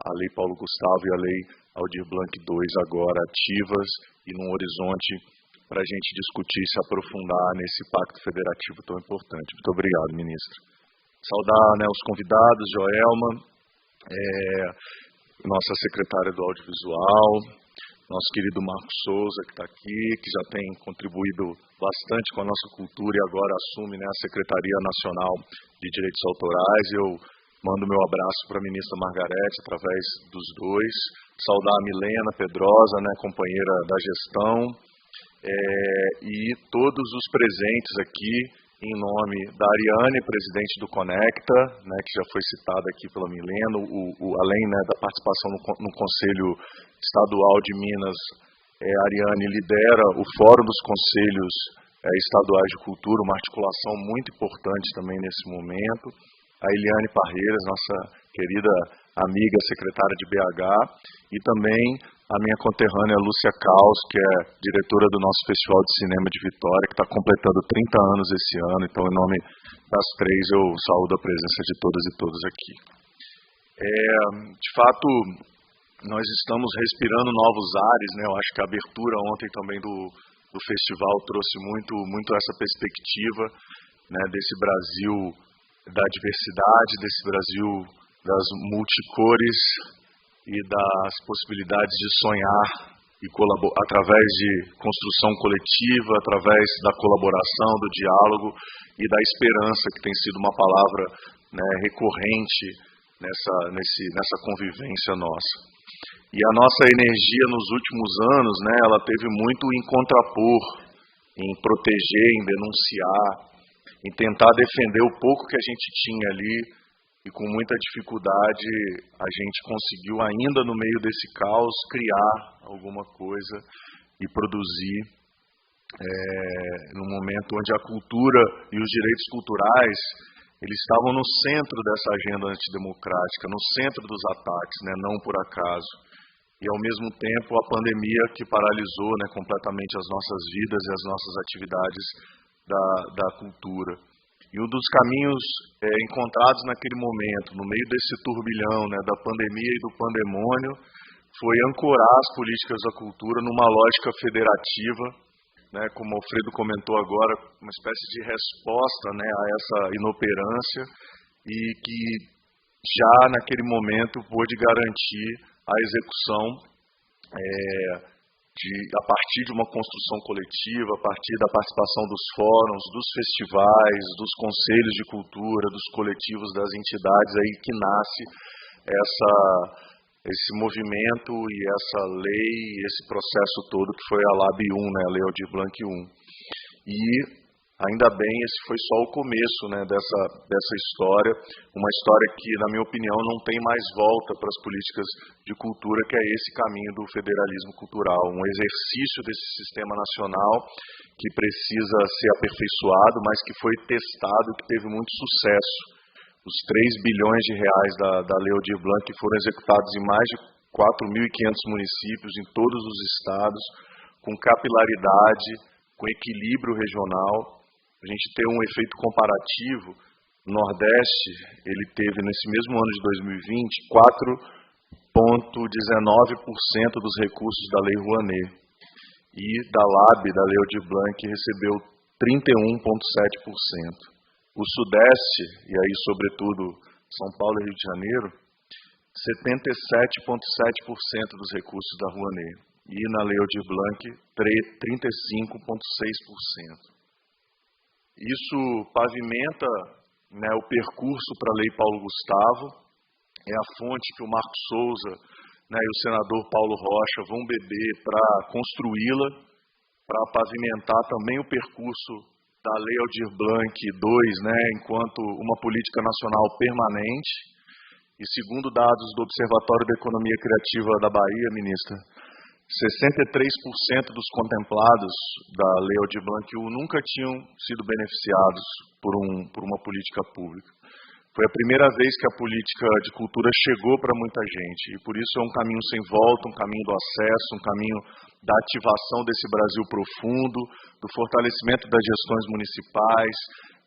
a Lei Paulo Gustavo e a Lei Aldir Blanc II agora ativas e num horizonte para a gente discutir e se aprofundar nesse pacto federativo tão importante. Muito obrigado, ministro. Saudar, né, os convidados, Joelma, nossa secretária do Audiovisual, nosso querido Marcos Souza, que está aqui, que já tem contribuído bastante com a nossa cultura e agora assume, né, a Secretaria Nacional de Direitos Autorais. Eu mando meu abraço para a ministra Margarete, através dos dois. Saudar a Milena Pedrosa, né, companheira da gestão, e todos os presentes aqui, em nome da Ariane, presidente do Conecta, né, que já foi citada aqui pela Milena, além, né, da participação no Conselho Estadual de Minas, a Ariane lidera o Fórum dos Conselhos Estaduais de Cultura, uma articulação muito importante também nesse momento. A Eliane Parreiras, nossa querida amiga secretária de BH, e também a minha conterrânea Lúcia Caos, que é diretora do nosso Festival de Cinema de Vitória, que está completando 30 anos esse ano. Então, em nome das três, eu saúdo a presença de todas e todos aqui. De fato, nós estamos respirando novos ares, né? Eu acho que a abertura ontem também do festival trouxe muito essa perspectiva, né, desse Brasil da diversidade, desse Brasil das multicores e das possibilidades de sonhar e através de construção coletiva, através da colaboração, do diálogo e da esperança, que tem sido uma palavra, né, recorrente nessa convivência nossa. E a nossa energia nos últimos anos, né, ela teve muito em contrapor, em proteger, em denunciar, em tentar defender o pouco que a gente tinha ali, e com muita dificuldade a gente conseguiu, ainda no meio desse caos, criar alguma coisa e produzir, num momento onde a cultura e os direitos culturais, eles estavam no centro dessa agenda antidemocrática, no centro dos ataques, né, não por acaso. E, ao mesmo tempo, a pandemia que paralisou, né, completamente as nossas vidas e as nossas atividades da cultura. E um dos caminhos encontrados naquele momento, no meio desse turbilhão, né, da pandemia e do pandemônio, foi ancorar as políticas da cultura numa lógica federativa, né, como o Alfredo comentou agora, uma espécie de resposta, né, a essa inoperância, e que já naquele momento pôde garantir a execução a partir de uma construção coletiva, a partir da participação dos fóruns, dos festivais, dos conselhos de cultura, dos coletivos, das entidades, aí que nasce esse movimento e essa lei, esse processo todo que foi a LAB 1, né, a Lei Aldir Blanc 1. E, ainda bem, esse foi só o começo, né, dessa história, uma história que, na minha opinião, não tem mais volta para as políticas de cultura, que é esse caminho do federalismo cultural, um exercício desse sistema nacional que precisa ser aperfeiçoado, mas que foi testado, que teve muito sucesso. Os 3 bilhões de reais da Lei Aldir Blanc, que foram executados em mais de 4.500 municípios, em todos os estados, com capilaridade, com equilíbrio regional. A gente tem um efeito comparativo. O Nordeste, ele teve, nesse mesmo ano de 2020, 4,19% dos recursos da Lei Rouanet. e da LAB, da Lei Aldir Blanc, recebeu 31,7%. O Sudeste, e aí sobretudo São Paulo e Rio de Janeiro, 77,7% dos recursos da Rouanet. E na Lei Aldir Blanc, 35,6%. Isso pavimenta, né, o percurso para a Lei Paulo Gustavo, é a fonte que o Marcos Souza, né, e o senador Paulo Rocha vão beber para construí-la, para pavimentar também o percurso da Lei Aldir Blanc II, né, enquanto uma política nacional permanente. E segundo dados do Observatório da Economia Criativa da Bahia, ministra, 63% dos contemplados da Lei Aldir Blanc II nunca tinham sido beneficiados por uma política pública. Foi a primeira vez que a política de cultura chegou para muita gente, e por isso é um caminho sem volta, um caminho do acesso, um caminho da ativação desse Brasil profundo, do fortalecimento das gestões municipais,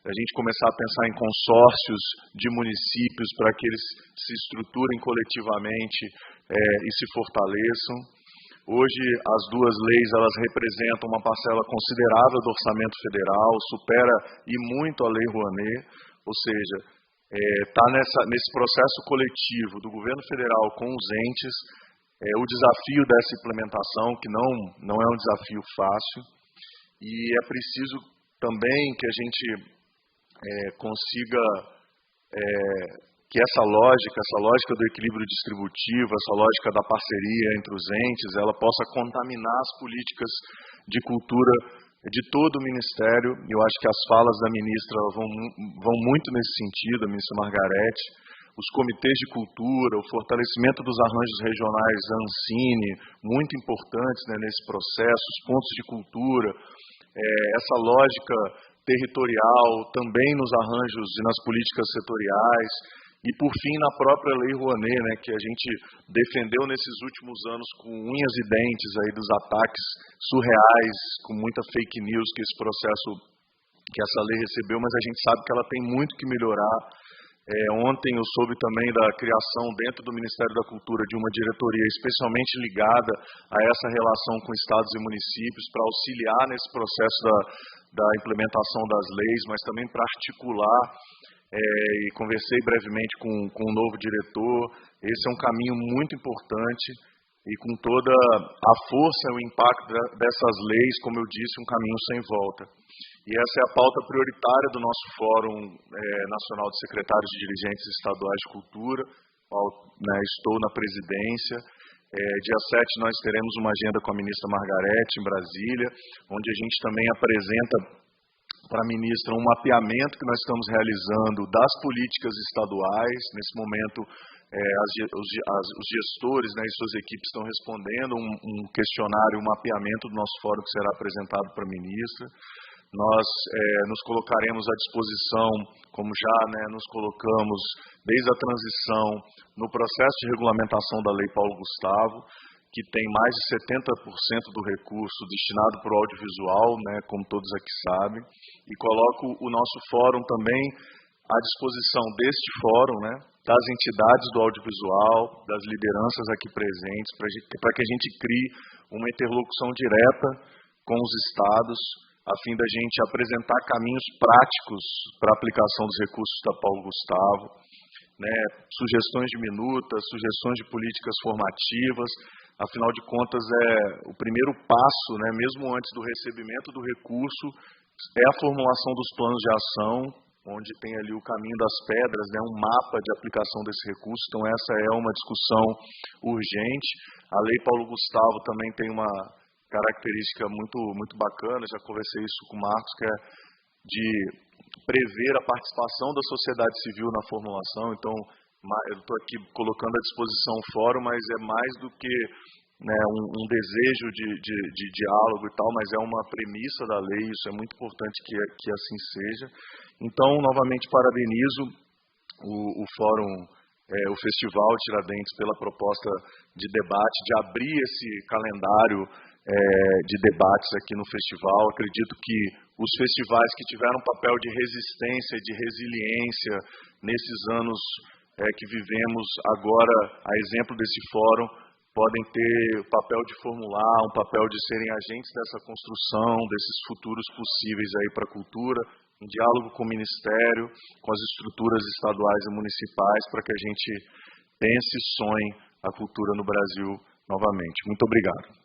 a gente começar a pensar em consórcios de municípios para que eles se estruturem coletivamente e se fortaleçam. Hoje, as duas leis elas representam uma parcela considerável do orçamento federal, supera e muito a Lei Rouanet, ou seja, está nesse processo coletivo do governo federal com os entes, o desafio dessa implementação, que não é um desafio fácil, e é preciso também que a gente consiga que essa lógica do equilíbrio distributivo, essa lógica da parceria entre os entes, ela possa contaminar as políticas de cultura de todo o Ministério. Eu acho que as falas da ministra vão muito nesse sentido, a ministra Margarete, os comitês de cultura, o fortalecimento dos arranjos regionais da Ancine, muito importantes, né, nesse processo, os pontos de cultura, essa lógica territorial também nos arranjos e nas políticas setoriais, e, por fim, na própria Lei Rouanet, né, que a gente defendeu nesses últimos anos com unhas e dentes aí dos ataques surreais, com muita fake news que esse processo, que essa lei recebeu, mas a gente sabe que ela tem muito que melhorar. Ontem eu soube também da criação dentro do Ministério da Cultura de uma diretoria especialmente ligada a essa relação com estados e municípios para auxiliar nesse processo da implementação das leis, mas também para articular. E conversei brevemente com o novo diretor. Esse é um caminho muito importante e com toda a força e o impacto dessas leis, como eu disse, um caminho sem volta. E essa é a pauta prioritária do nosso Fórum Nacional de Secretários e Dirigentes Estaduais de Cultura, qual, né, estou na presidência. Dia 7 nós teremos uma agenda com a ministra Margarete em Brasília, onde a gente também apresenta para a ministra um mapeamento que nós estamos realizando das políticas estaduais. Nesse momento, os gestores, né, e suas equipes estão respondendo um questionário, um mapeamento do nosso fórum que será apresentado para a ministra. Nós nos colocaremos à disposição, como já, né, nos colocamos desde a transição, no processo de regulamentação da Lei Paulo Gustavo, que tem mais de 70% do recurso destinado para o audiovisual, né, como todos aqui sabem, e coloco o nosso fórum também à disposição deste fórum, né, das entidades do audiovisual, das lideranças aqui presentes, para que a gente crie uma interlocução direta com os estados, a fim da gente apresentar caminhos práticos para a aplicação dos recursos da Paulo Gustavo, né, sugestões de minutas, sugestões de políticas formativas. Afinal de contas, o primeiro passo, né, mesmo antes do recebimento do recurso, é a formulação dos planos de ação, onde tem ali o caminho das pedras, né, um mapa de aplicação desse recurso. Então, essa é uma discussão urgente. A Lei Paulo Gustavo também tem uma característica muito bacana, já conversei isso com o Marcos, que é de prever a participação da sociedade civil na formulação. Então, eu estou aqui colocando à disposição o fórum, mas é mais do que, né, um desejo de diálogo e tal, mas é uma premissa da lei, isso é muito importante que assim seja. Então, novamente, parabenizo o fórum, o Festival Tiradentes, pela proposta de debate, de abrir esse calendário de debates aqui no festival. Acredito que os festivais que tiveram um papel de resistência, de resiliência nesses anos que vivemos agora, a exemplo desse fórum, podem ter o papel de formular, um papel de serem agentes dessa construção, desses futuros possíveis aí para a cultura, em diálogo com o Ministério, com as estruturas estaduais e municipais, para que a gente pense e sonhe a cultura no Brasil novamente. Muito obrigado.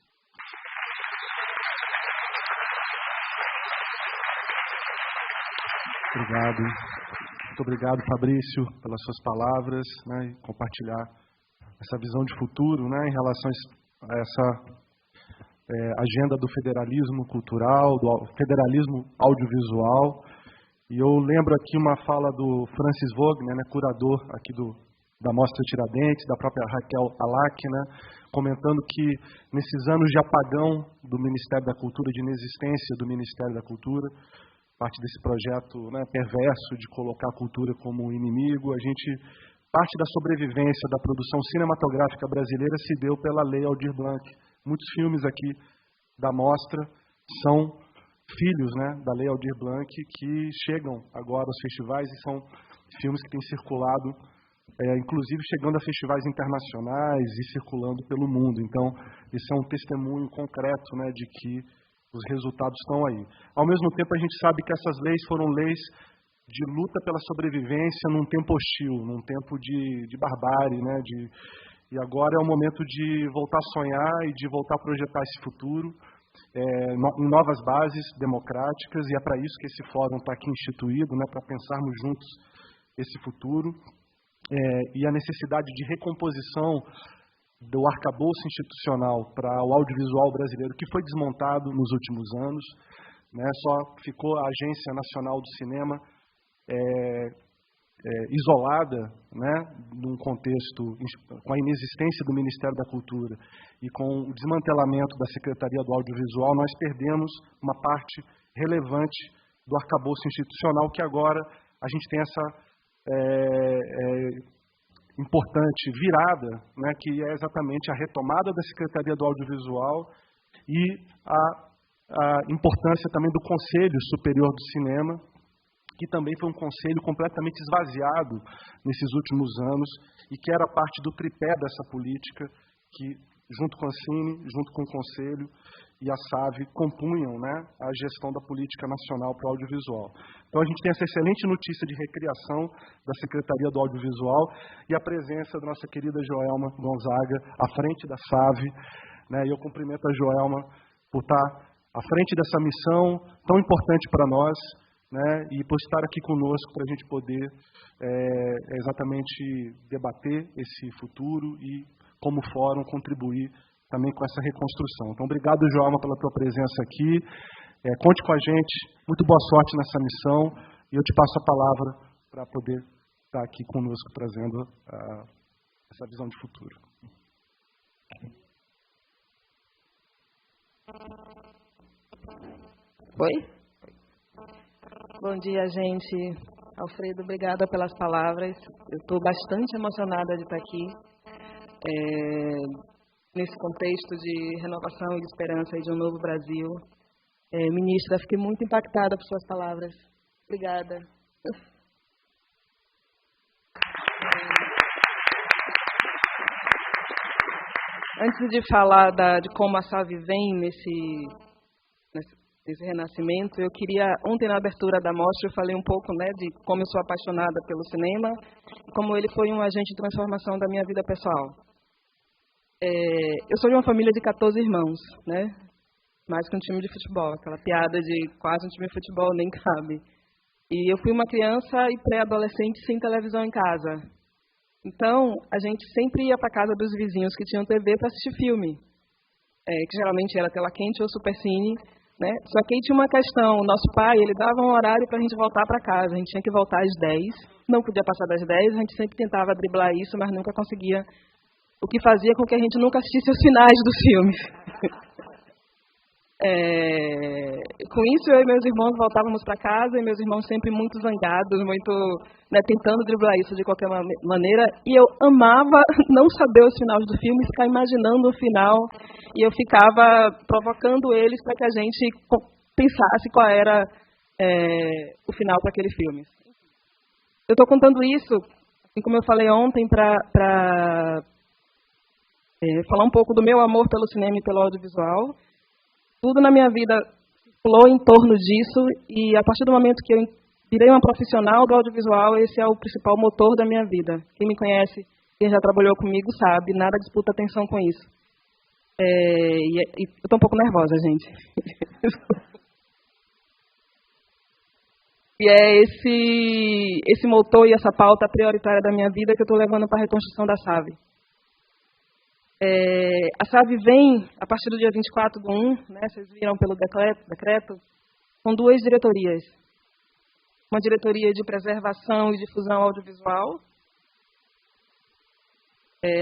Obrigado. Muito obrigado, Fabrício, pelas suas palavras, né, e compartilhar essa visão de futuro, né, em relação a essa agenda do federalismo cultural, do federalismo audiovisual. E eu lembro aqui uma fala do Francis Wagner, né, curador aqui da Mostra Tiradentes, da própria Raquel Alac, né, comentando que nesses anos de apagão do Ministério da Cultura, de inexistência do Ministério da Cultura, parte desse projeto, né, perverso de colocar a cultura como inimigo, parte da sobrevivência da produção cinematográfica brasileira se deu pela Lei Aldir Blanc. Muitos filmes aqui da mostra são filhos, né, da Lei Aldir Blanc, que chegam agora aos festivais e são filmes que têm circulado, inclusive chegando a festivais internacionais e circulando pelo mundo. Então, esse é um testemunho concreto, né, de que os resultados estão aí. Ao mesmo tempo, a gente sabe que essas leis foram leis de luta pela sobrevivência num tempo hostil, num tempo de barbárie, né? E agora é o momento de voltar a sonhar e de voltar a projetar esse futuro em novas bases democráticas, e é para isso que esse fórum está aqui instituído, né? Para pensarmos juntos esse futuro, e a necessidade de recomposição do arcabouço institucional para o audiovisual brasileiro, que foi desmontado nos últimos anos, né? Só ficou a Agência Nacional do Cinema isolada, né, num contexto com a inexistência do Ministério da Cultura e com o desmantelamento da Secretaria do Audiovisual. Nós perdemos uma parte relevante do arcabouço institucional, que agora a gente tem essa importante virada, né, que é exatamente a retomada da Secretaria do Audiovisual e a importância também do Conselho Superior do Cinema, que também foi um conselho completamente esvaziado nesses últimos anos e que era parte do tripé dessa política que, junto com a Cine, junto com o Conselho e a SAVE, compunham, né, a gestão da política nacional para o audiovisual. Então, a gente tem essa excelente notícia de recriação da Secretaria do Audiovisual e a presença da nossa querida Joelma Gonzaga à frente da SAVE, né, e eu cumprimento a Joelma por estar à frente dessa missão tão importante para nós, né, e por estar aqui conosco para a gente poder exatamente debater esse futuro e, como fórum, contribuir também com essa reconstrução. Então, obrigado, Joelma, pela tua presença aqui. Conte com a gente. Muito boa sorte nessa missão. E eu te passo a palavra para poder estar aqui conosco, trazendo essa visão de futuro. Oi? Bom dia, gente. Alfredo, obrigada pelas palavras. Eu estou bastante emocionada de estar aqui, nesse contexto de renovação e de esperança e de um novo Brasil. Ministra, fiquei muito impactada por suas palavras. Obrigada. Antes de falar de como a SAVE vem nesse renascimento, eu queria, ontem na abertura da mostra, eu falei um pouco, né, de como eu sou apaixonada pelo cinema, como ele foi um agente de transformação da minha vida pessoal. Eu sou de uma família de 14 irmãos, né, mais que um time de futebol, aquela piada de quase um time de futebol nem cabe. E eu fui uma criança e pré-adolescente sem televisão em casa. Então, a gente sempre ia para a casa dos vizinhos que tinham TV para assistir filme, que geralmente era Tela Quente ou Supercine, né? Só que aí tinha uma questão, o nosso pai, ele dava um horário para a gente voltar para casa, a gente tinha que voltar às 10, não podia passar das 10, a gente sempre tentava driblar isso, mas nunca conseguia, o que fazia com que a gente nunca assistisse os finais dos filmes. Com isso, eu e meus irmãos voltávamos para casa, e meus irmãos sempre muito zangados, muito, né, tentando driblar isso de qualquer maneira, e eu amava não saber os finais do filme, ficar imaginando o final, e eu ficava provocando eles para que a gente pensasse qual era o final para aquele filme. Eu estou contando isso, assim como eu falei ontem, para falar um pouco do meu amor pelo cinema e pelo audiovisual. Tudo na minha vida pulou em torno disso e a partir do momento que eu virei uma profissional do audiovisual, esse é o principal motor da minha vida. Quem me conhece, quem já trabalhou comigo sabe, nada disputa atenção com isso. E eu estou um pouco nervosa, gente. E é esse motor e essa pauta prioritária da minha vida que eu estou levando para a reconstrução da SAVE. A SAVE vem, a partir do dia 24/1, né, vocês viram pelo decreto, com 2 diretorias. Uma diretoria de preservação e difusão audiovisual.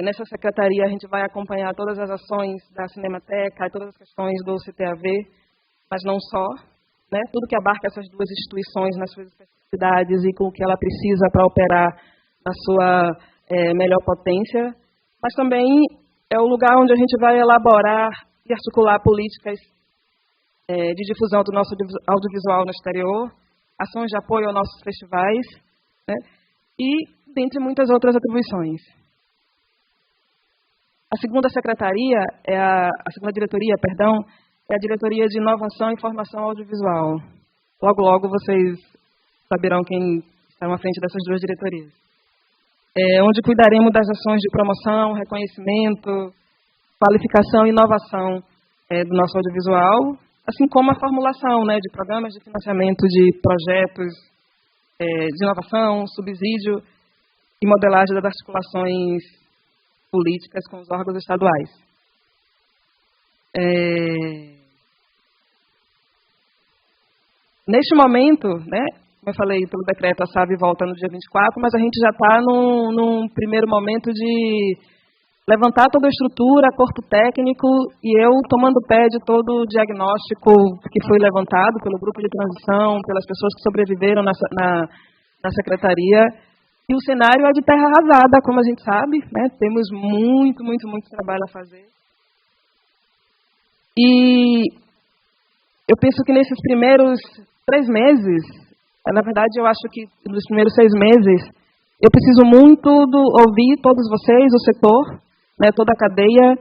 Nessa secretaria a gente vai acompanhar todas as ações da Cinemateca, todas as questões do CTAV, mas não só. Né, tudo que abarca essas 2 instituições nas suas especificidades e com o que ela precisa para operar na sua melhor potência, mas também é o lugar onde a gente vai elaborar e articular políticas de difusão do nosso audiovisual no exterior, ações de apoio aos nossos festivais, né, e dentre muitas outras atribuições. A segunda secretaria, a segunda diretoria, perdão, é a Diretoria de Inovação e Formação Audiovisual. Logo, logo vocês saberão quem está à frente dessas 2 diretorias. Onde cuidaremos das ações de promoção, reconhecimento, qualificação e inovação do nosso audiovisual, assim como a formulação, né, de programas de financiamento de projetos de inovação, subsídio e modelagem das articulações políticas com os órgãos estaduais. Neste momento, né, como eu falei, pelo decreto, a SAVE volta no dia 24, mas a gente já está num primeiro momento de levantar toda a estrutura, corpo técnico, e eu tomando pé de todo o diagnóstico que foi levantado pelo grupo de transição, pelas pessoas que sobreviveram na secretaria. E o cenário é de terra arrasada, como a gente sabe, né? Temos muito trabalho a fazer. E eu penso que nesses primeiros 3 meses, na verdade eu acho que nos primeiros 6 meses, eu preciso muito ouvir todos vocês, o setor, né, toda a cadeia,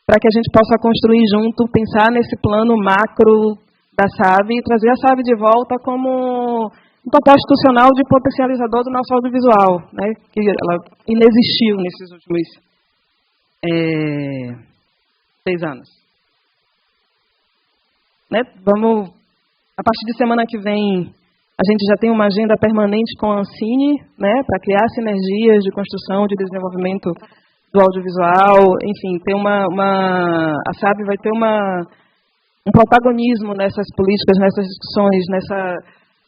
para que a gente possa construir junto, pensar nesse plano macro da SAVE e trazer a SAVE de volta como um papel institucional de potencializador do nosso audiovisual, né, que ela inexistiu nesses últimos 6 anos. Né, a partir de semana que vem, a gente já tem uma agenda permanente com a Ancine, né, para criar sinergias de construção, de desenvolvimento do audiovisual, enfim, a SAVE vai ter um protagonismo nessas políticas, nessas discussões,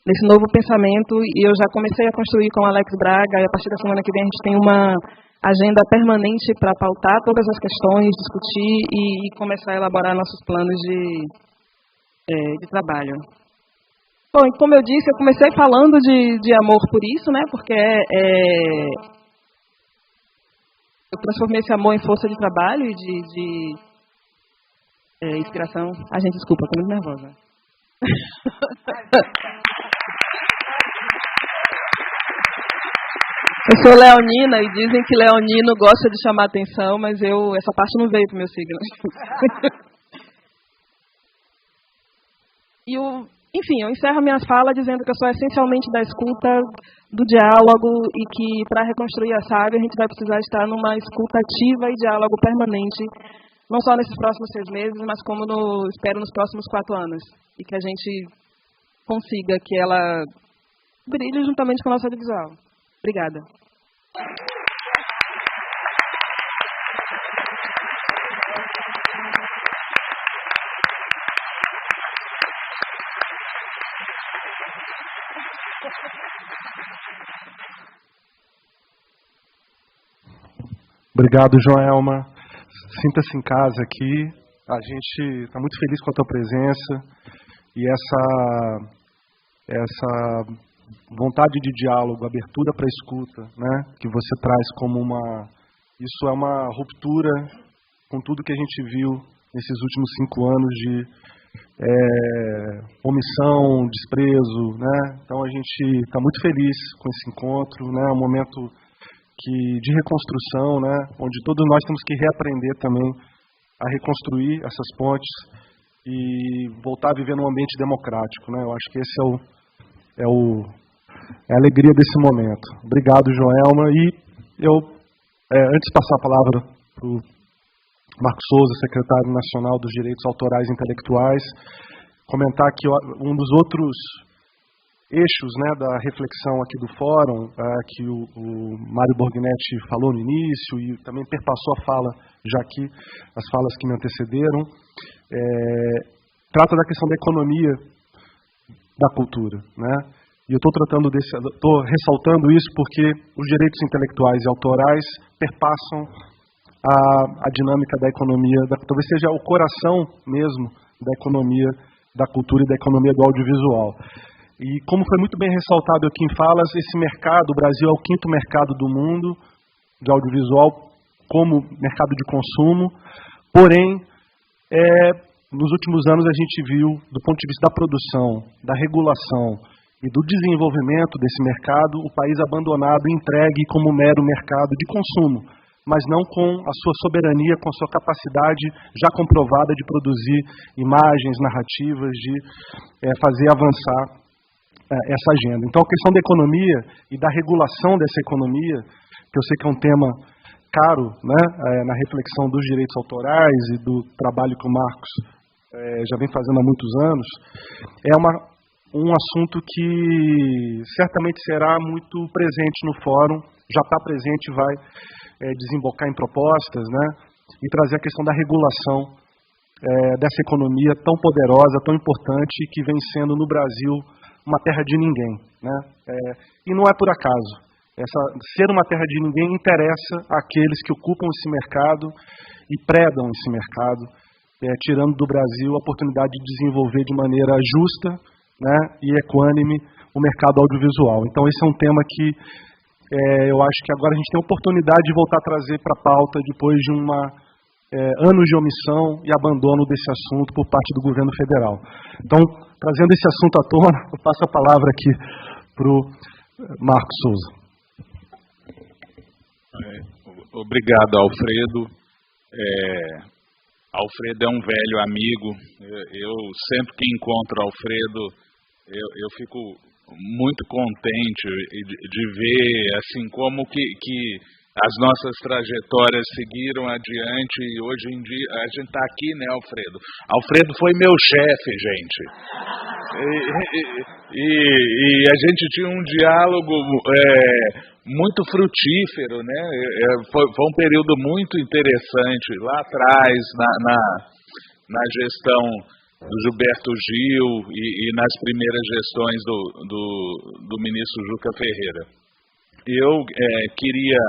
nesse novo pensamento, e eu já comecei a construir com o Alex Braga, e a partir da semana que vem a gente tem uma agenda permanente para pautar todas as questões, discutir e começar a elaborar nossos planos de trabalho. Bom, e como eu disse, eu comecei falando de amor por isso, né? Porque eu transformei esse amor em força de trabalho e de inspiração. Gente, desculpa, estou muito nervosa. Eu sou leonina e dizem que leonino gosta de chamar atenção, mas essa parte não veio para o meu signo. Enfim, eu encerro minha fala dizendo que eu sou essencialmente da escuta, do diálogo e que para reconstruir a SAVE a gente vai precisar estar numa escuta ativa e diálogo permanente, não só nesses próximos 6 meses, mas como espero nos próximos 4 anos. E que a gente consiga que ela brilhe juntamente com o nosso audiovisual. Obrigada. Obrigado, Joelma. Sinta-se em casa aqui. A gente está muito feliz com a tua presença e essa vontade de diálogo, abertura para a escuta, né, que você traz como isso é uma ruptura com tudo que a gente viu nesses últimos 5 anos de omissão, desprezo, né? Então a gente está muito feliz com esse encontro, né? É um momento de reconstrução, né, onde todos nós temos que reaprender também a reconstruir essas pontes e voltar a viver num ambiente democrático, né? Eu acho que esse é a alegria desse momento. Obrigado, Joelma. E eu, antes de passar a palavra para o Marcos Souza, secretário nacional dos Direitos Autorais e Intelectuais, comentar que um dos outros eixos, né, da reflexão aqui do fórum, que o Mário Borghinetti falou no início e também perpassou a fala já aqui, as falas que me antecederam, trata da questão da economia da cultura, né? E eu estou ressaltando isso porque os direitos intelectuais e autorais perpassam a dinâmica da economia, talvez seja o coração mesmo da economia da cultura e da economia do audiovisual. E como foi muito bem ressaltado aqui em falas, esse mercado, o Brasil é o 5º mercado do mundo de audiovisual como mercado de consumo, porém, nos últimos anos a gente viu, do ponto de vista da produção, da regulação e do desenvolvimento desse mercado, o país abandonado, entregue como mero mercado de consumo, mas não com a sua soberania, com a sua capacidade já comprovada de produzir imagens, narrativas, de fazer avançar essa agenda. Então, a questão da economia e da regulação dessa economia, que eu sei que é um tema caro, né, na reflexão dos direitos autorais e do trabalho que o Marcos já vem fazendo há muitos anos, é um assunto que certamente será muito presente no fórum, já está presente e vai desembocar em propostas, né, e trazer a questão da regulação dessa economia tão poderosa, tão importante, que vem sendo no Brasil uma terra de ninguém, né? E não é por acaso. Ser uma terra de ninguém interessa àqueles que ocupam esse mercado e predam esse mercado, tirando do Brasil a oportunidade de desenvolver de maneira justa, né, e equânime o mercado audiovisual. Então esse é um tema que eu acho que agora a gente tem a oportunidade de voltar a trazer para a pauta depois de anos de omissão e abandono desse assunto por parte do governo federal. Então, trazendo esse assunto à tona, eu passo a palavra aqui para o Marcos Souza. Obrigado, Alfredo. Alfredo é um velho amigo. Eu sempre que encontro Alfredo, eu fico muito contente de ver assim como que as nossas trajetórias seguiram adiante e hoje em dia a gente está aqui, né, Alfredo? Alfredo foi meu chefe, gente. E a gente tinha um diálogo muito frutífero, né? Foi um período muito interessante lá atrás, na gestão do Gilberto Gil e nas primeiras gestões do ministro Juca Ferreira. Eu queria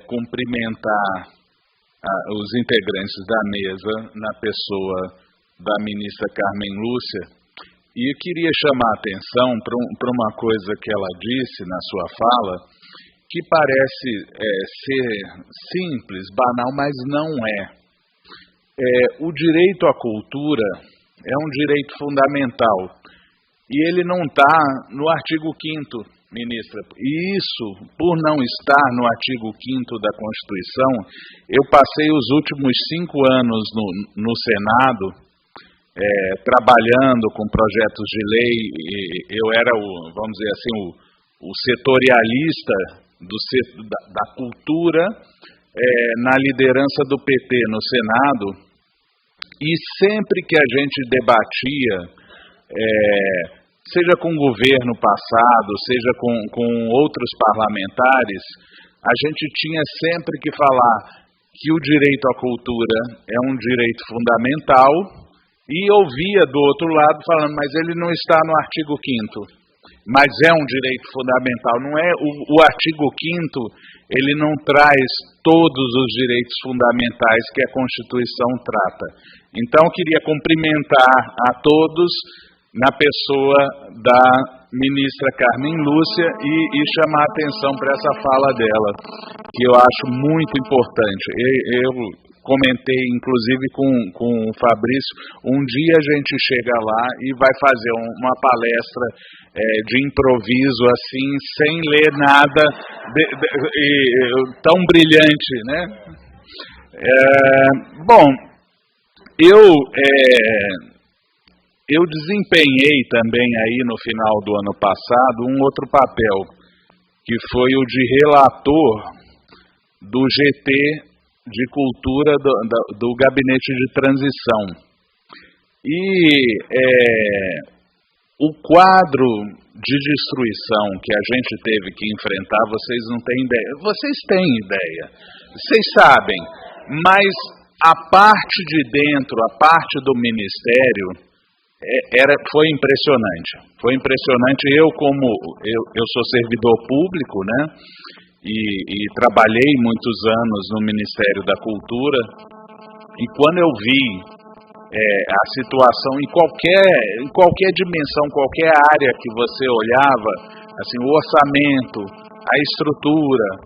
cumprimentar os integrantes da mesa na pessoa da ministra Carmen Lúcia, e eu queria chamar a atenção para uma coisa que ela disse na sua fala, que parece ser simples, banal, mas não é. O direito à cultura é um direito fundamental, e ele não está no artigo 5º, ministra. E isso, por não estar no artigo 5º da Constituição, eu passei os últimos 5 anos no Senado, trabalhando com projetos de lei. Eu era, vamos dizer assim, o setorialista da cultura na liderança do PT no Senado, e sempre que a gente debatia, seja com o governo passado, seja com outros parlamentares, a gente tinha sempre que falar que o direito à cultura é um direito fundamental, e ouvia do outro lado falando, mas ele não está no artigo 5º. Mas é um direito fundamental, não é? O artigo 5º, ele não traz todos os direitos fundamentais que a Constituição trata. Então, eu queria cumprimentar a todos na pessoa da ministra Carmen Lúcia e chamar a atenção para essa fala dela, que eu acho muito importante. Eu comentei inclusive com o Fabrício, um dia a gente chega lá e vai fazer uma palestra de improviso, assim, sem ler nada tão brilhante, né? Bom, eu desempenhei também aí no final do ano passado um outro papel, que foi o de relator do GT de Cultura do Gabinete de Transição. E o quadro de destruição que a gente teve que enfrentar, vocês não têm ideia. Vocês têm ideia, vocês sabem, mas a parte de dentro, a parte do Ministério, foi impressionante. Foi impressionante. Eu sou servidor público, né? E trabalhei muitos anos no Ministério da Cultura. E quando eu vi a situação em qualquer dimensão, qualquer área que você olhava, assim, o orçamento, a estrutura,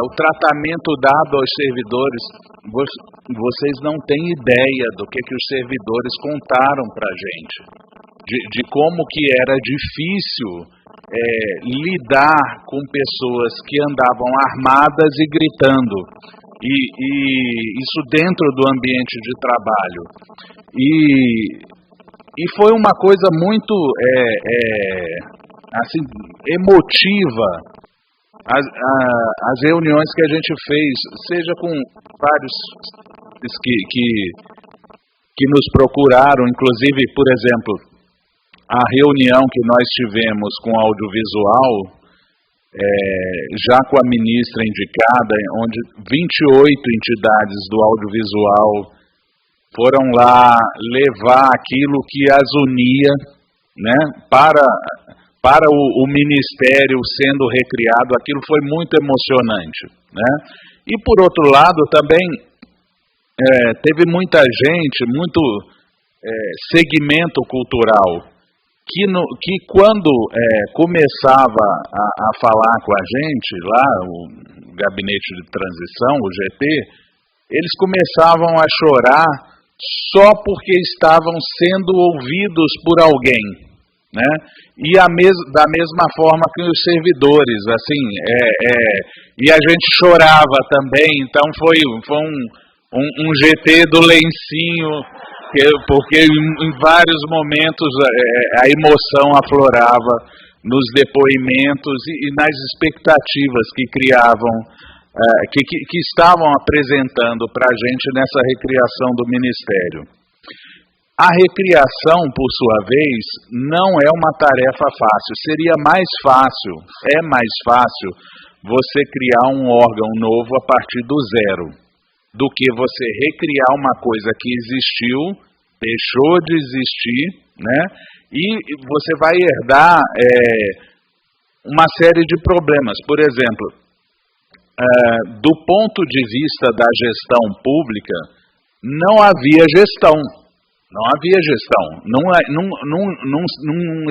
o tratamento dado aos servidores, vocês não têm ideia do que os servidores contaram para a gente, de como que era difícil lidar com pessoas que andavam armadas e gritando, e isso dentro do ambiente de trabalho. E foi uma coisa muito assim, emotiva, as reuniões que a gente fez, seja com vários que nos procuraram, inclusive, por exemplo, a reunião que nós tivemos com o audiovisual, já com a ministra indicada, onde 28 entidades do audiovisual foram lá levar aquilo que as unia, né, para o Ministério sendo recriado. Aquilo foi muito emocionante, né? E por outro lado também teve muita gente, muito segmento cultural, que quando começava a falar com a gente lá, o Gabinete de Transição, o GT, eles começavam a chorar só porque estavam sendo ouvidos por alguém, né? E da mesma forma que os servidores, assim, e a gente chorava também. Então foi um GT do lencinho, porque em vários momentos a emoção aflorava nos depoimentos e nas expectativas que criavam, que estavam apresentando para a gente nessa recriação do Ministério. A recriação, por sua vez, não é uma tarefa fácil. Seria mais fácil você criar um órgão novo a partir do zero, do que você recriar uma coisa que existiu, deixou de existir, né? E você vai herdar uma série de problemas. Por exemplo, do ponto de vista da gestão pública, não havia gestão. Não havia gestão, não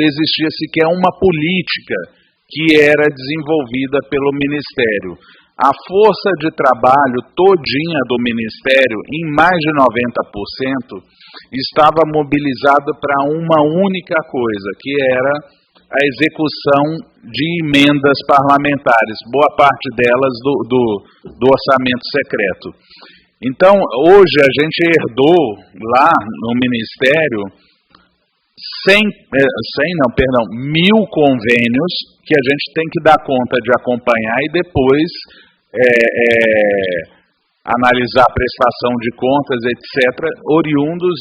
existia sequer uma política que era desenvolvida pelo Ministério. A força de trabalho todinha do Ministério, em mais de 90%, estava mobilizada para uma única coisa, que era a execução de emendas parlamentares, boa parte delas do orçamento secreto. Então, hoje a gente herdou lá no Ministério 1.000 convênios que a gente tem que dar conta de acompanhar e depois analisar a prestação de contas, etc., oriundos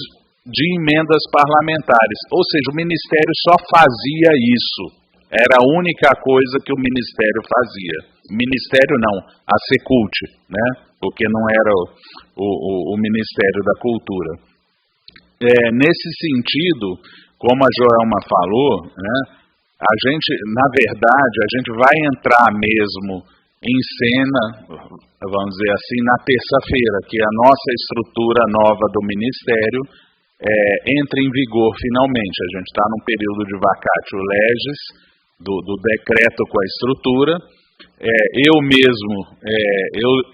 de emendas parlamentares. Ou seja, o Ministério só fazia isso. Era a única coisa que o Ministério fazia. O Ministério não, a Secult, né? Porque não era o Ministério da Cultura. Nesse sentido, como a Joelma falou, né, a gente, na verdade, a gente vai entrar mesmo em cena, vamos dizer assim, na terça-feira, que a nossa estrutura nova do Ministério entra em vigor finalmente. A gente está num período de vacatio legis, do decreto com a estrutura. eu mesmo,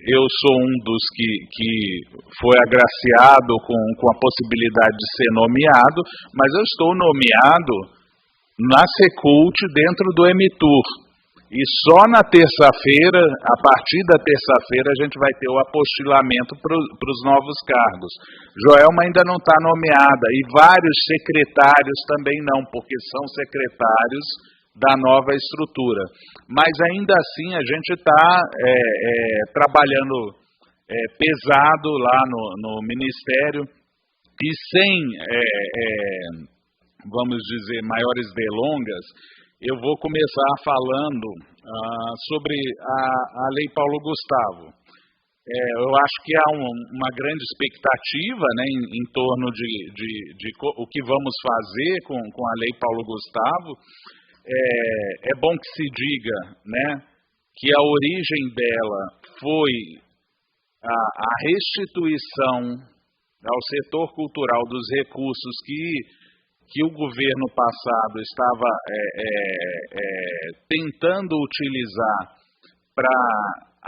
eu sou um dos que foi agraciado com a possibilidade de ser nomeado, mas eu estou nomeado na Secult dentro do Emitur. E só na terça-feira, a partir da terça-feira, a gente vai ter o apostilamento para os novos cargos. Joelma ainda não está nomeada e vários secretários também não, porque são secretários da nova estrutura. Mas ainda assim a gente está trabalhando pesado lá no Ministério e sem, vamos dizer, maiores delongas, eu vou começar falando sobre a Lei Paulo Gustavo. Eu acho que há uma grande expectativa, né, em torno de o que vamos fazer com a Lei Paulo Gustavo. É bom que se diga, né, que a origem dela foi a restituição ao setor cultural dos recursos que o governo passado estava tentando utilizar para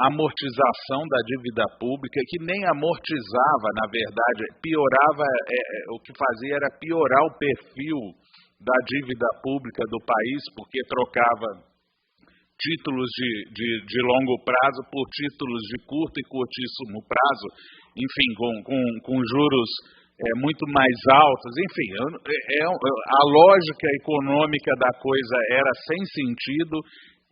amortização da dívida pública, que nem amortizava, na verdade, piorava, o que fazia era piorar o perfil da dívida pública do país, porque trocava títulos de longo prazo por títulos de curto e curtíssimo prazo, enfim, com juros muito mais altos, enfim, a lógica econômica da coisa era sem sentido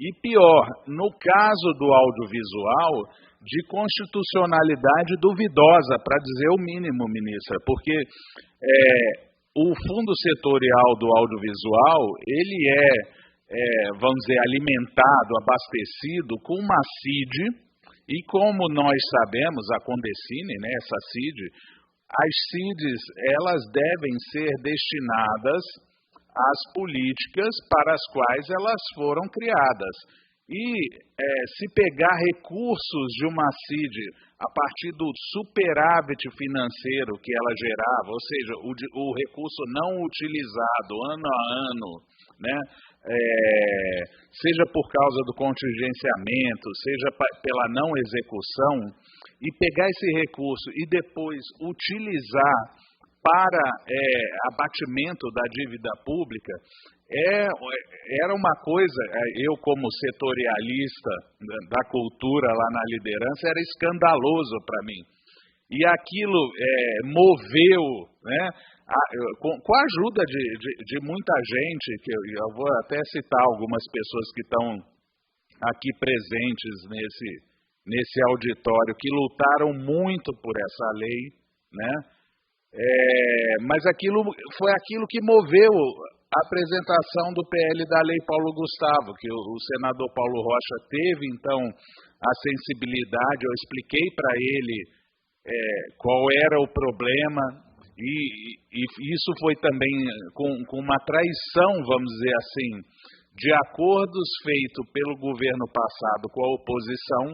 e pior, no caso do audiovisual, de constitucionalidade duvidosa, para dizer o mínimo, ministra, porque o fundo setorial do audiovisual, ele vamos dizer, alimentado, abastecido com uma CID e como nós sabemos, a Condecine, né, essa CID, as CIDs, elas devem ser destinadas às políticas para as quais elas foram criadas. E se pegar recursos de uma CID a partir do superávit financeiro que ela gerava, ou seja, o recurso não utilizado ano a ano, né, seja por causa do contingenciamento, seja pela não execução, e pegar esse recurso e depois utilizar para abatimento da dívida pública, era uma coisa, eu como setorialista da cultura lá na liderança, era escandaloso para mim. E aquilo moveu, né, com a ajuda de muita gente, que eu vou até citar algumas pessoas que estão aqui presentes nesse auditório, que lutaram muito por essa lei, né? Mas foi aquilo que moveu a apresentação do PL da Lei Paulo Gustavo, que o senador Paulo Rocha teve, então, a sensibilidade, eu expliquei para ele qual era o problema, e isso foi também com uma traição, vamos dizer assim, de acordos feitos pelo governo passado com a oposição,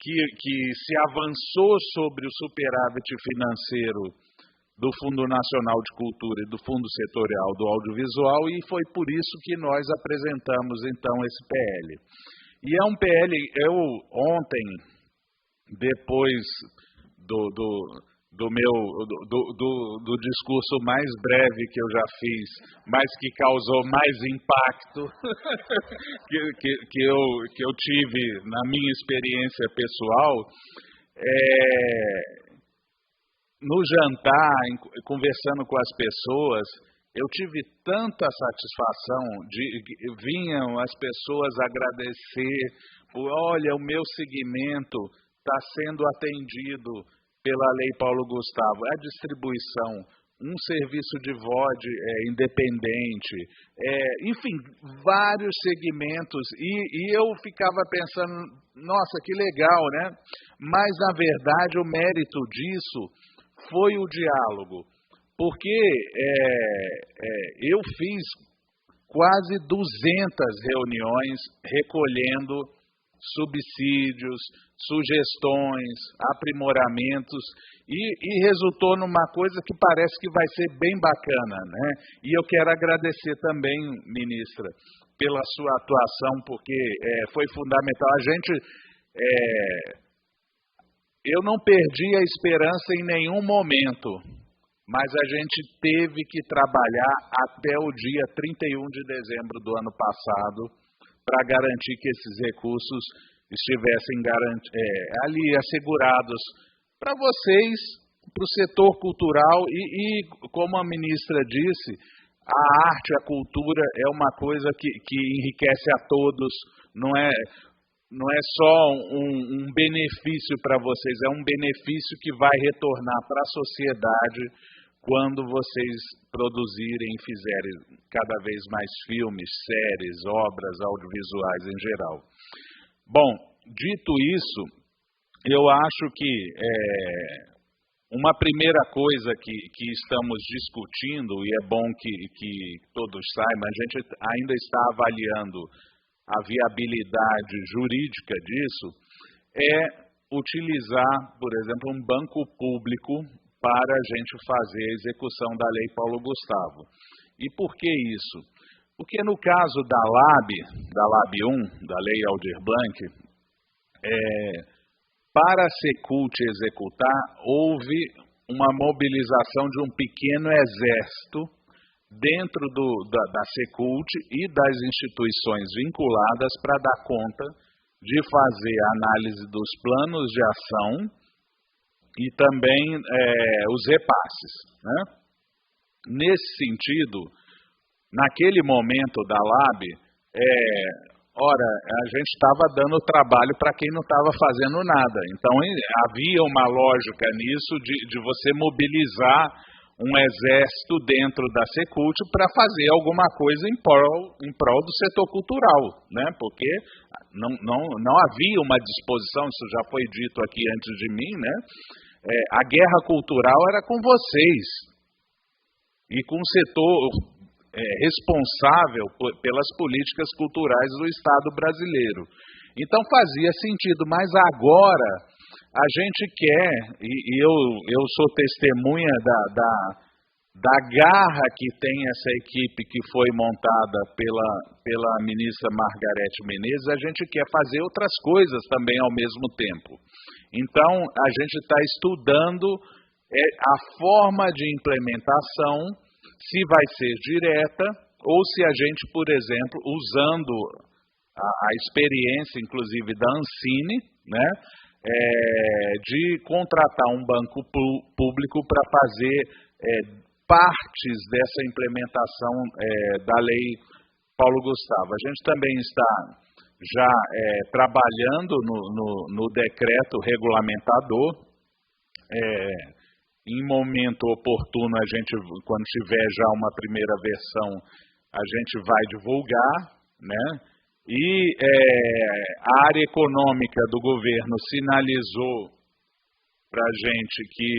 que se avançou sobre o superávit financeiro do Fundo Nacional de Cultura e do Fundo Setorial do Audiovisual, e foi por isso que nós apresentamos, então, esse PL. E é um PL, ontem, depois do discurso mais breve que eu já fiz, mas que causou mais impacto que eu tive na minha experiência pessoal, no jantar, conversando com as pessoas, eu tive tanta satisfação vinham as pessoas agradecer, olha, o meu segmento está sendo atendido pela Lei Paulo Gustavo, a distribuição, um serviço de VOD independente, enfim, vários segmentos, e eu ficava pensando, nossa, que legal, né? Mas, na verdade, o mérito disso foi o diálogo, porque eu fiz quase 200 reuniões recolhendo subsídios, sugestões, aprimoramentos, e resultou numa coisa que parece que vai ser bem bacana, né? E eu quero agradecer também, ministra, pela sua atuação, porque foi fundamental. Eu não perdi a esperança em nenhum momento, mas a gente teve que trabalhar até o dia 31 de dezembro do ano passado para garantir que esses recursos estivessem ali assegurados para vocês, para o setor cultural e, como a ministra disse, a arte, a cultura é uma coisa que enriquece a todos, não é só um benefício para vocês, é um benefício que vai retornar para a sociedade quando vocês produzirem e fizerem cada vez mais filmes, séries, obras audiovisuais em geral. Bom, dito isso, eu acho que uma primeira coisa que estamos discutindo, e é bom que todos saibam, a gente ainda está avaliando a viabilidade jurídica disso, é utilizar, por exemplo, um banco público para a gente fazer a execução da Lei Paulo Gustavo. E por que isso? Porque no caso da LAB 1, da Lei Aldir Blanc, para a Secult executar, houve uma mobilização de um pequeno exército dentro da Secult e das instituições vinculadas para dar conta de fazer a análise dos planos de ação e também os repasses, né? Nesse sentido, naquele momento da LAB, a gente estava dando trabalho para quem não estava fazendo nada. Então, havia uma lógica nisso de você mobilizar um exército dentro da Secult para fazer alguma coisa em prol do setor cultural, né? Porque não havia uma disposição, isso já foi dito aqui antes de mim, né? A guerra cultural era com vocês e com o setor responsável pelas políticas culturais do Estado brasileiro. Então fazia sentido, mas agora a gente quer, e eu sou testemunha da garra que tem essa equipe que foi montada pela ministra Margarete Menezes, a gente quer fazer outras coisas também ao mesmo tempo. Então, a gente está estudando a forma de implementação, se vai ser direta, ou se a gente, por exemplo, usando a experiência, inclusive, da Ancine, né, de contratar um banco público para fazer partes dessa implementação da Lei Paulo Gustavo. A gente também está já trabalhando no decreto regulamentador. Em momento oportuno, a gente, quando tiver já uma primeira versão, a gente vai divulgar, né? E a área econômica do governo sinalizou para a gente que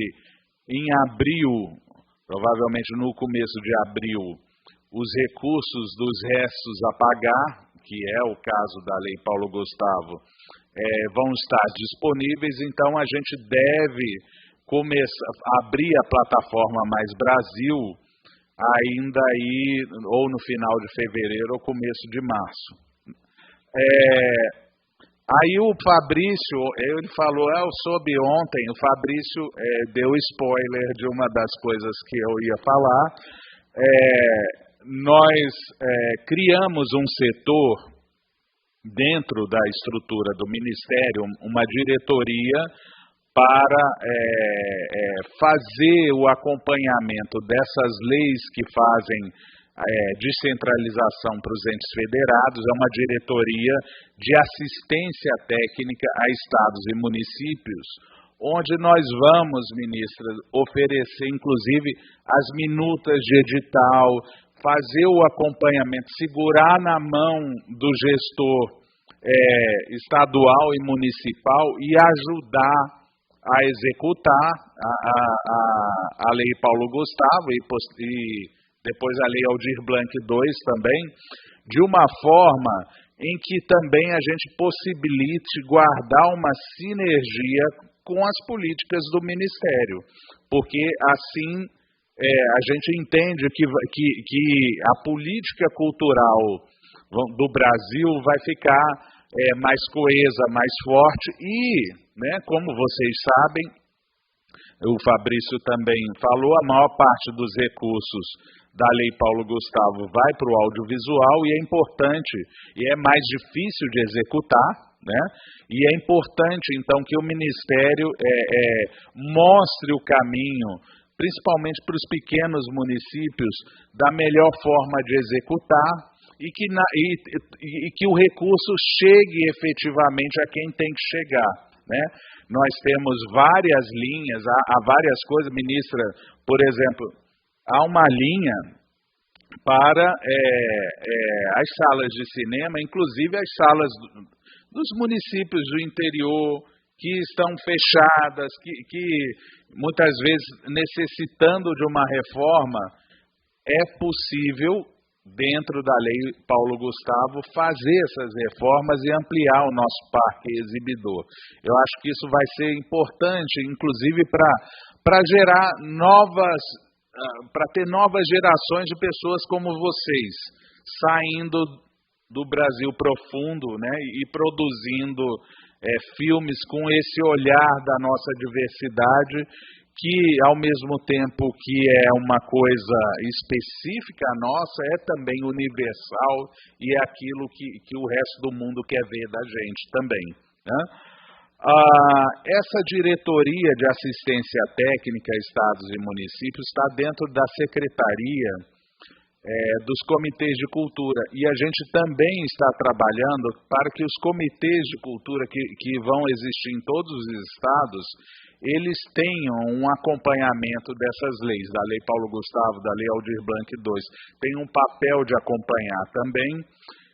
em abril, provavelmente no começo de abril, os recursos dos restos a pagar, que é o caso da Lei Paulo Gustavo, vão estar disponíveis. Então a gente deve começar a abrir a plataforma Mais Brasil ainda aí, ou no final de fevereiro ou começo de março. Aí o Fabrício, ele falou, eu soube ontem, o Fabrício deu spoiler de uma das coisas que eu ia falar. Nós criamos um setor dentro da estrutura do Ministério, uma diretoria para fazer o acompanhamento dessas leis que fazem descentralização para os entes federados. É uma diretoria de assistência técnica a estados e municípios, onde nós vamos, ministra, oferecer inclusive as minutas de edital, fazer o acompanhamento, segurar na mão do gestor estadual e municipal e ajudar a executar a Lei Paulo Gustavo e depois a Lei Aldir Blanc 2 também, de uma forma em que também a gente possibilite guardar uma sinergia com as políticas do Ministério, porque assim a gente entende que a política cultural do Brasil vai ficar mais coesa, mais forte e, né, como vocês sabem, o Fabrício também falou, a maior parte dos recursos da Lei Paulo Gustavo vai para o audiovisual e é importante, e é mais difícil de executar, né? E é importante, então, que o Ministério mostre o caminho, principalmente para os pequenos municípios, da melhor forma de executar e que o recurso chegue efetivamente a quem tem que chegar, né? Nós temos várias linhas, há várias coisas, ministra, por exemplo, há uma linha para as salas de cinema, inclusive as salas dos municípios do interior, que estão fechadas, que muitas vezes necessitando de uma reforma, é possível, dentro da Lei Paulo Gustavo, fazer essas reformas e ampliar o nosso parque exibidor. Eu acho que isso vai ser importante, inclusive para gerar para ter novas gerações de pessoas como vocês, saindo do Brasil profundo, né, e produzindo filmes com esse olhar da nossa diversidade, que ao mesmo tempo que é uma coisa específica nossa, é também universal e é aquilo que o resto do mundo quer ver da gente também, né? Essa diretoria de assistência técnica a estados e municípios está dentro da secretaria dos comitês de cultura, e a gente também está trabalhando para que os comitês de cultura que vão existir em todos os estados, eles tenham um acompanhamento dessas leis, da Lei Paulo Gustavo, da Lei Aldir Blanc II, tem um papel de acompanhar também,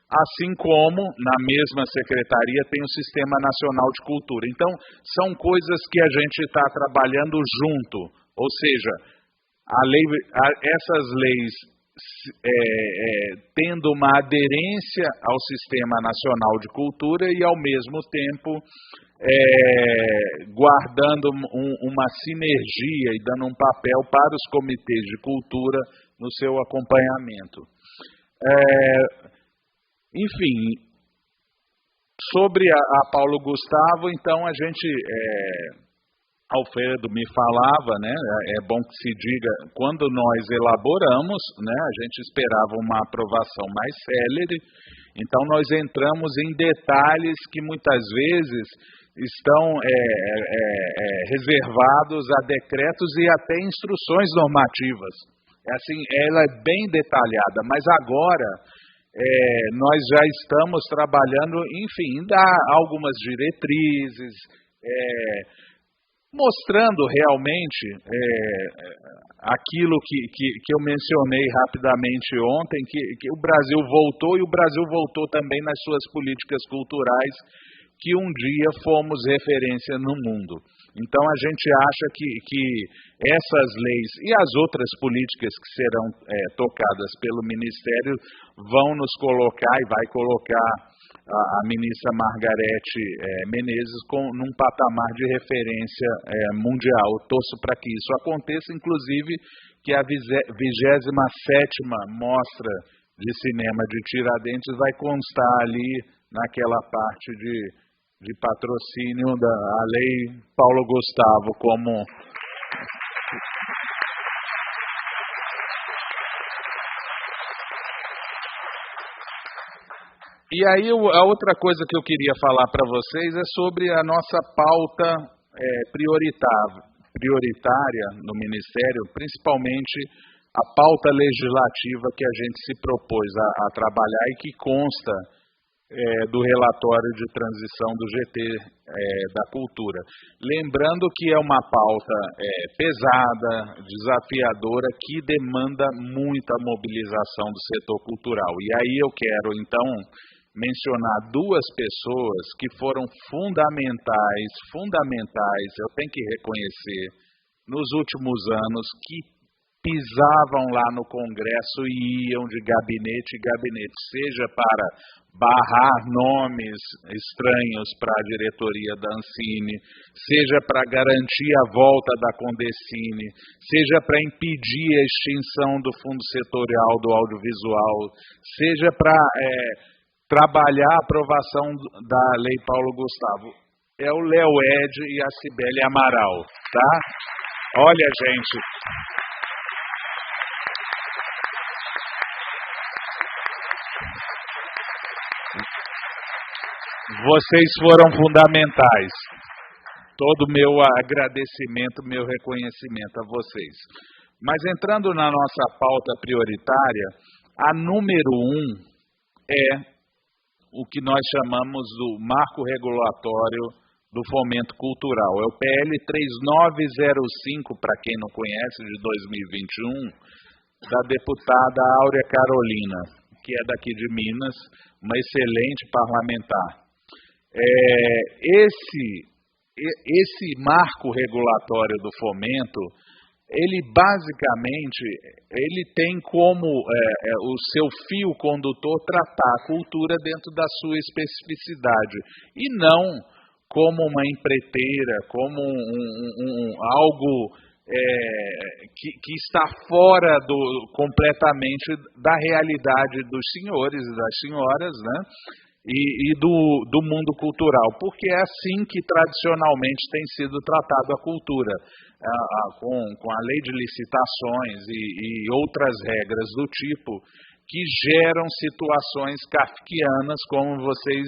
assim como na mesma secretaria tem o Sistema Nacional de Cultura. Então, são coisas que a gente está trabalhando junto, ou seja, essas leis tendo uma aderência ao Sistema Nacional de Cultura e, ao mesmo tempo, guardando uma sinergia e dando um papel para os comitês de cultura no seu acompanhamento. Enfim, sobre a Paulo Gustavo, então a gente... Alfredo me falava, né, é bom que se diga, quando nós elaboramos, né, a gente esperava uma aprovação mais célere, então nós entramos em detalhes que muitas vezes estão reservados a decretos e até instruções normativas. Assim, ela é bem detalhada, mas agora nós já estamos trabalhando, enfim, em dar algumas diretrizes, mostrando realmente aquilo que eu mencionei rapidamente ontem, que o Brasil voltou, e o Brasil voltou também nas suas políticas culturais, que um dia fomos referência no mundo. Então a gente acha que essas leis e as outras políticas que serão tocadas pelo Ministério vão nos colocar e vai colocar a ministra Margarete Menezes num patamar de referência mundial. Eu torço para que isso aconteça, inclusive que a 27ª Mostra de Cinema de Tiradentes vai constar ali naquela parte de patrocínio da Lei Paulo Gustavo como... E aí a outra coisa que eu queria falar para vocês é sobre a nossa pauta prioritária no Ministério, principalmente a pauta legislativa que a gente se propôs a trabalhar e que consta do relatório de transição do GT da Cultura. Lembrando que é uma pauta pesada, desafiadora, que demanda muita mobilização do setor cultural. E aí eu quero, então, mencionar duas pessoas que foram fundamentais, eu tenho que reconhecer, nos últimos anos, que pisavam lá no Congresso e iam de gabinete em gabinete, seja para barrar nomes estranhos para a diretoria da Ancine, seja para garantir a volta da Condecine, seja para impedir a extinção do Fundo Setorial do Audiovisual, seja para trabalhar a aprovação da Lei Paulo Gustavo. É o Léo Ed e a Cibele Amaral, tá? Olha, gente... Vocês foram fundamentais. Todo o meu agradecimento, meu reconhecimento a vocês. Mas entrando na nossa pauta prioritária, a número 1 é o que nós chamamos do Marco Regulatório do Fomento Cultural. É o PL 3905, para quem não conhece, de 2021, da deputada Áurea Carolina, que é daqui de Minas, uma excelente parlamentar. Esse marco regulatório do fomento, ele basicamente tem como o seu fio condutor tratar a cultura dentro da sua especificidade e não como uma empreiteira, como algo que está fora completamente da realidade dos senhores e das senhoras, né? E do mundo cultural, porque é assim que tradicionalmente tem sido tratada a cultura, com a lei de licitações e outras regras do tipo, que geram situações kafkianas, como vocês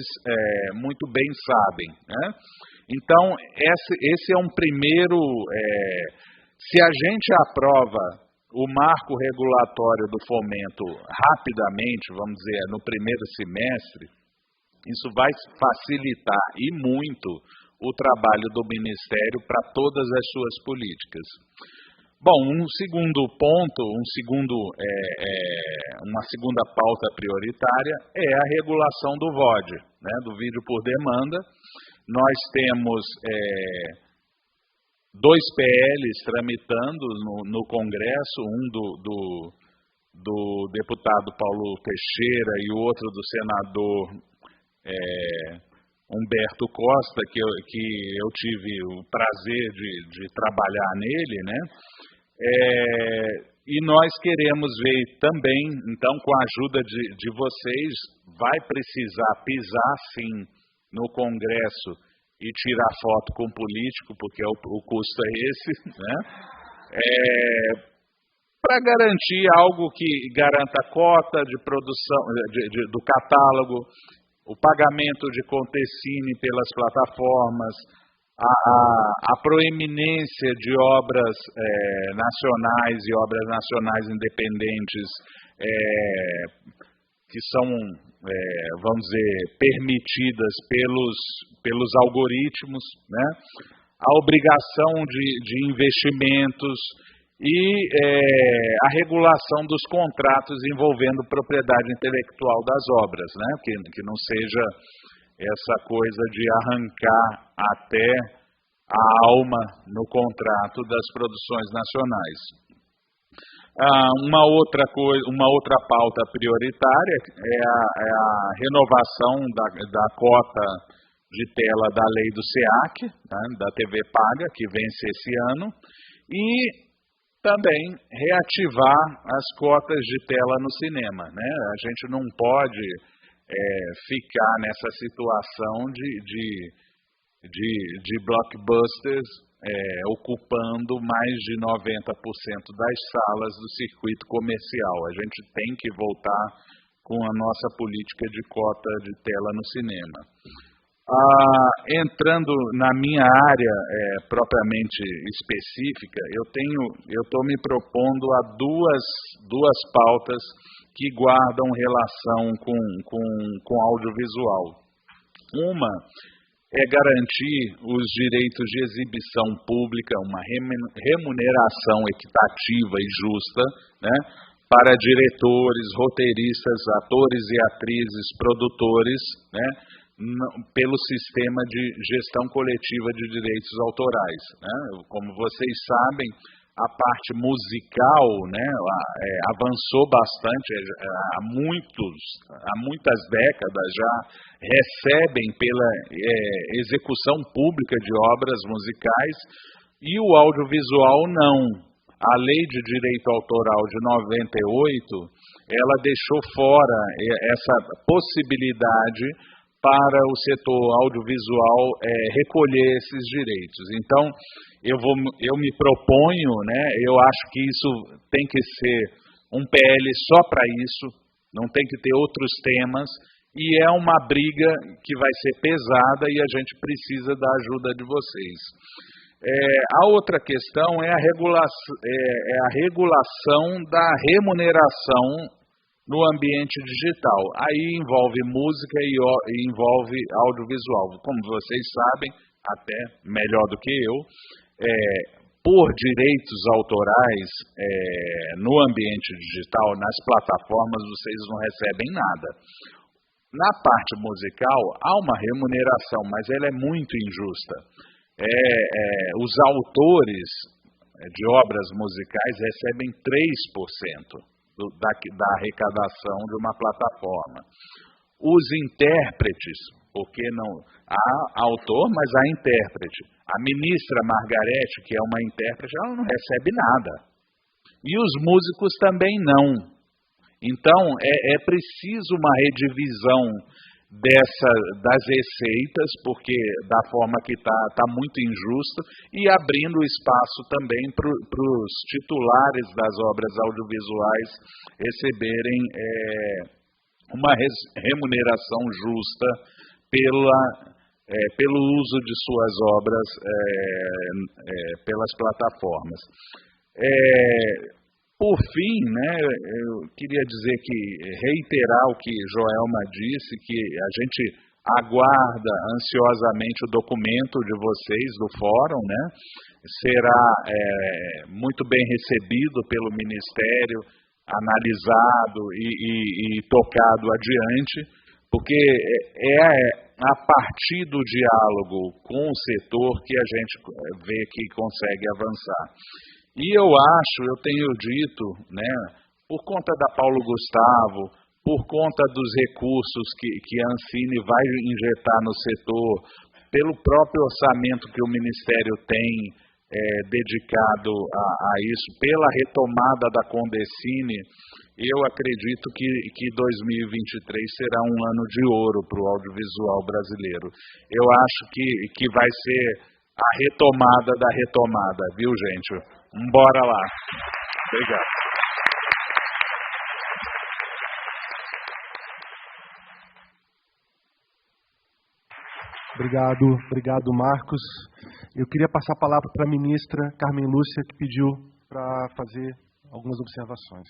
muito bem sabem, né? Então, esse é um primeiro... se a gente aprova o marco regulatório do fomento rapidamente, vamos dizer, no primeiro semestre, isso vai facilitar e muito o trabalho do Ministério para todas as suas políticas. Bom, um segundo ponto, uma segunda pauta prioritária é a regulação do VOD, né, do vídeo por demanda. Nós temos 2 PLs tramitando no Congresso, um do deputado Paulo Teixeira e o outro do senador Humberto Costa, que eu tive o prazer de trabalhar nele, né? E nós queremos ver também, então, com a ajuda de vocês, vai precisar pisar, sim, no Congresso e tirar foto com político, porque o custo é esse, né? Para garantir algo que garanta a cota de produção do catálogo, o pagamento de Condecine pelas plataformas, a proeminência de obras nacionais e obras nacionais independentes que são, vamos dizer, permitidas pelos algoritmos, né? A obrigação de investimentos e a regulação dos contratos envolvendo propriedade intelectual das obras, né? Que não seja essa coisa de arrancar até a alma no contrato das produções nacionais. Uma outra pauta prioritária é a renovação da cota de tela da lei do SEAC, né, da TV paga, que vence esse ano, e também reativar as cotas de tela no cinema, né? A gente não pode ficar nessa situação de blockbusters ocupando mais de 90% das salas do circuito comercial. A gente tem que voltar com a nossa política de cota de tela no cinema. Entrando na minha área propriamente específica, eu estou me propondo a duas pautas que guardam relação com audiovisual. Uma é garantir os direitos de exibição pública, uma remuneração equitativa e justa, né, para diretores, roteiristas, atores e atrizes, produtores, né, pelo sistema de gestão coletiva de direitos autorais, né? Como vocês sabem, a parte musical, né, avançou bastante, há muitas décadas já recebem pela execução pública de obras musicais, e o audiovisual não. A Lei de Direito Autoral de 98, ela deixou fora essa possibilidade para o setor audiovisual recolher esses direitos. Então, eu me proponho, né, eu acho que isso tem que ser um PL só para isso, não tem que ter outros temas, e é uma briga que vai ser pesada e a gente precisa da ajuda de vocês. A outra questão é a regulação da remuneração no ambiente digital. Aí envolve música e envolve audiovisual. Como vocês sabem, até melhor do que eu, por direitos autorais no ambiente digital, nas plataformas, vocês não recebem nada. Na parte musical, há uma remuneração, mas ela é muito injusta. Os autores de obras musicais recebem 3% da arrecadação de uma plataforma. Os intérpretes, porque não há autor, mas há intérprete. A ministra Margarete, que é uma intérprete, ela não recebe nada. E os músicos também não. Então, é preciso uma redivisão das receitas, porque da forma que está muito injusto, e abrindo espaço também para os titulares das obras audiovisuais receberem uma remuneração justa pelo uso de suas obras pelas plataformas. Por fim, né, eu queria reiterar o que Joelma disse, que a gente aguarda ansiosamente o documento de vocês do fórum, né? Será muito bem recebido pelo Ministério, analisado e tocado adiante, porque é a partir do diálogo com o setor que a gente vê que consegue avançar. E eu tenho dito, né, por conta da Paulo Gustavo, por conta dos recursos que a Ancine vai injetar no setor, pelo próprio orçamento que o Ministério tem dedicado a isso, pela retomada da Condecine, eu acredito que 2023 será um ano de ouro para o audiovisual brasileiro. Eu acho que vai ser a retomada da retomada, viu, gente? Bora lá. Obrigado. Obrigado, Marcos. Eu queria passar a palavra para a ministra Carmen Lúcia, que pediu para fazer algumas observações.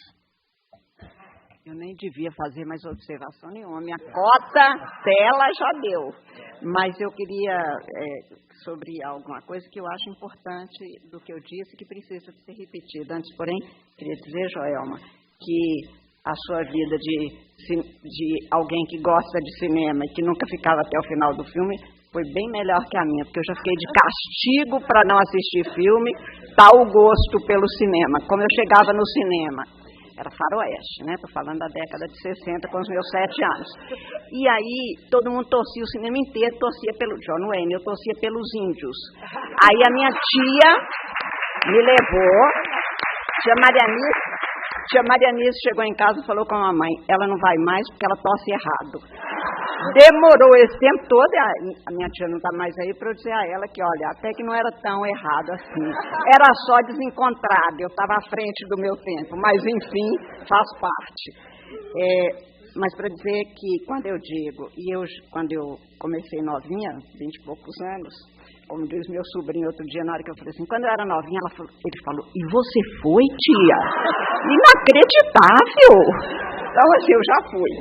Eu nem devia fazer mais observação nenhuma. Minha cota dela já deu. Mas eu queria, sobre alguma coisa que eu acho importante do que eu disse, que precisa ser repetida. Antes, porém, queria dizer, Joelma, que a sua vida de alguém que gosta de cinema e que nunca ficava até o final do filme foi bem melhor que a minha, porque eu já fiquei de castigo para não assistir filme, tal gosto pelo cinema. Como eu chegava no cinema, era faroeste, né? Estou falando da década de 60, com os meus 7 anos. E aí, todo mundo torcia, o cinema inteiro torcia pelo John Wayne, eu torcia pelos índios. Aí a minha tia me levou, tia Marianice chegou em casa e falou com a mamãe, ela não vai mais porque ela torce errado. Demorou esse tempo todo, a minha tia não está mais aí, para eu dizer a ela que, olha, até que não era tão errado assim. Era só desencontrado, eu estava à frente do meu tempo, mas, enfim, faz parte. Mas para dizer que, quando eu digo, quando eu comecei novinha, 20 e poucos anos, como diz meu sobrinho outro dia, na hora que eu falei assim, quando eu era novinha, ele falou, e você foi, tia? Inacreditável! Então, assim, eu já fui.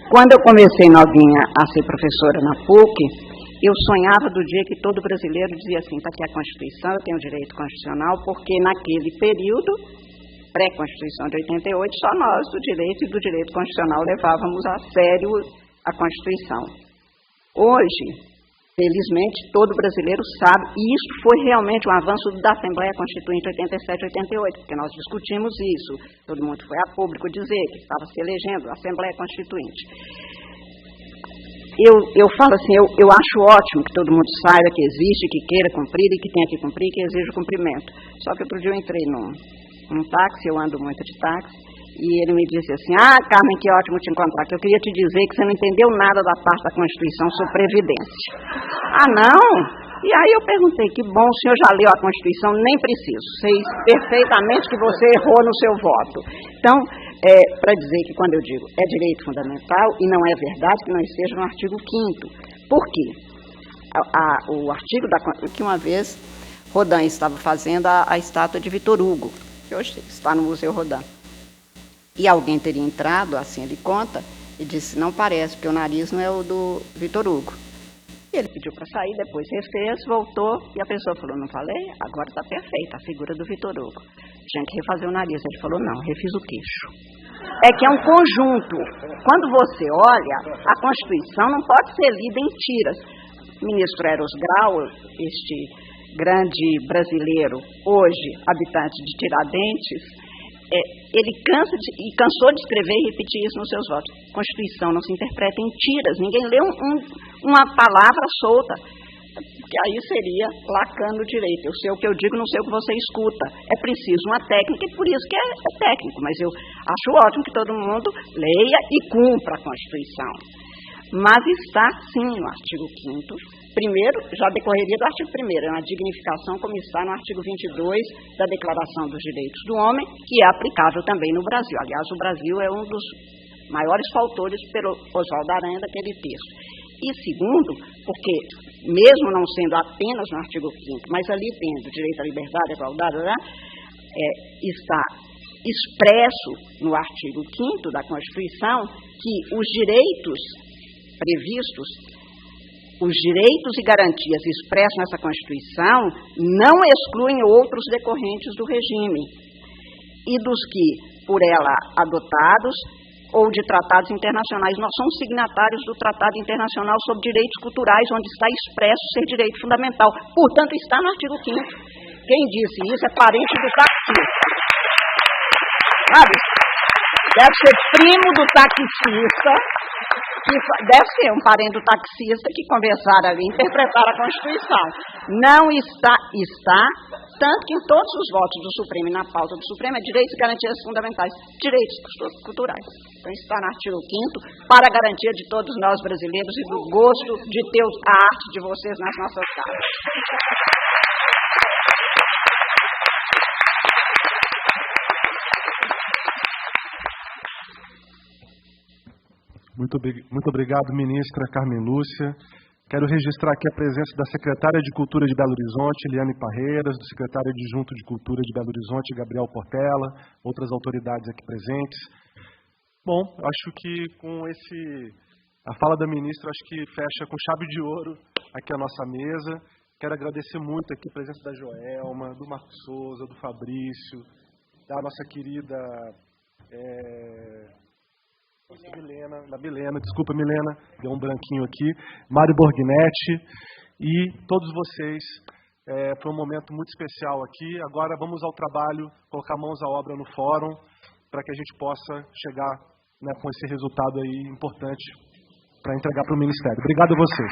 Quando eu comecei novinha a ser professora na PUC, eu sonhava do dia que todo brasileiro dizia assim, está aqui a Constituição, eu tenho direito constitucional, porque naquele período, pré-Constituição de 88, só nós do direito constitucional levávamos a sério a Constituição. Hoje, felizmente, todo brasileiro sabe, e isso foi realmente um avanço da Assembleia Constituinte 87-88, porque nós discutimos isso, todo mundo foi a público dizer que estava se elegendo a Assembleia Constituinte. Eu falo assim, eu acho ótimo que todo mundo saiba que existe, que queira cumprir e que tenha que cumprir, que exija o cumprimento. Só que outro dia eu entrei num táxi, eu ando muito de táxi, e ele me disse assim, Carmen, que ótimo te encontrar, que eu queria te dizer que você não entendeu nada da parte da Constituição sobre Previdência. Não? E aí eu perguntei, que bom, o senhor já leu a Constituição? Nem preciso, sei perfeitamente que você errou no seu voto. Então, para dizer que quando eu digo é direito fundamental, e não é verdade que não esteja no artigo 5º. Por quê? O artigo que uma vez Rodin estava fazendo a estátua de Vitor Hugo, que hoje está no Museu Rodin. E alguém teria entrado, assim ele conta, e disse, não parece, porque o nariz não é o do Vitor Hugo. E ele pediu para sair, depois refez, voltou, e a pessoa falou, não falei? Agora está perfeita, a figura do Vitor Hugo. Tinha que refazer o nariz. Ele falou, não, refiz o queixo. É que é um conjunto. Quando você olha, a Constituição não pode ser lida em tiras. O ministro Eros Grau, este grande brasileiro, hoje habitante de Tiradentes, ele cansou de escrever e repetir isso nos seus votos. Constituição não se interpreta em tiras, ninguém lê uma palavra solta, porque aí seria lacando o direito. Eu sei o que eu digo, não sei o que você escuta. É preciso uma técnica, e por isso que é técnico, mas eu acho ótimo que todo mundo leia e cumpra a Constituição. Mas está, sim, no artigo 5º. Primeiro, já decorreria do artigo 1º, é uma dignificação como está no artigo 22 da Declaração dos Direitos do Homem, que é aplicável também no Brasil. Aliás, o Brasil é um dos maiores fautores pelo Oswaldo Aranha daquele texto. E segundo, porque mesmo não sendo apenas no artigo 5º, mas ali tendo direito à liberdade, à igualdade, está expresso no artigo 5º da Constituição que os direitos previstos, os direitos e garantias expressos nessa Constituição não excluem outros decorrentes do regime e dos que, por ela adotados ou de tratados internacionais. Nós somos signatários do Tratado Internacional sobre Direitos Culturais, onde está expresso ser direito fundamental. Portanto, está no artigo 5º. Quem disse isso é parente do taxista. Sabe? Deve ser primo do taxista, deve ser um parente do taxista que conversaram ali, interpretaram a Constituição. Não está, tanto que em todos os votos do Supremo e na pauta do Supremo é direitos e garantias fundamentais, direitos culturais. Então está no artigo 5º, para a garantia de todos nós brasileiros e do gosto de ter a arte de vocês nas nossas casas. Muito obrigado, ministra Carmen Lúcia. Quero registrar aqui a presença da secretária de Cultura de Belo Horizonte, Eliane Parreiras, do secretário adjunto de Cultura de Belo Horizonte, Gabriel Portela, outras autoridades aqui presentes. Bom, acho que com a fala da ministra, acho que fecha com chave de ouro aqui a nossa mesa. Quero agradecer muito aqui a presença da Joelma, do Marcos Souza, do Fabrício, da nossa querida Milena, desculpa Milena, deu um branquinho aqui, Mário Borghinetti e todos vocês. Foi um momento muito especial aqui. Agora vamos ao trabalho, colocar mãos à obra no fórum, para que a gente possa chegar, né, com esse resultado aí importante para entregar para o Ministério. Obrigado a vocês.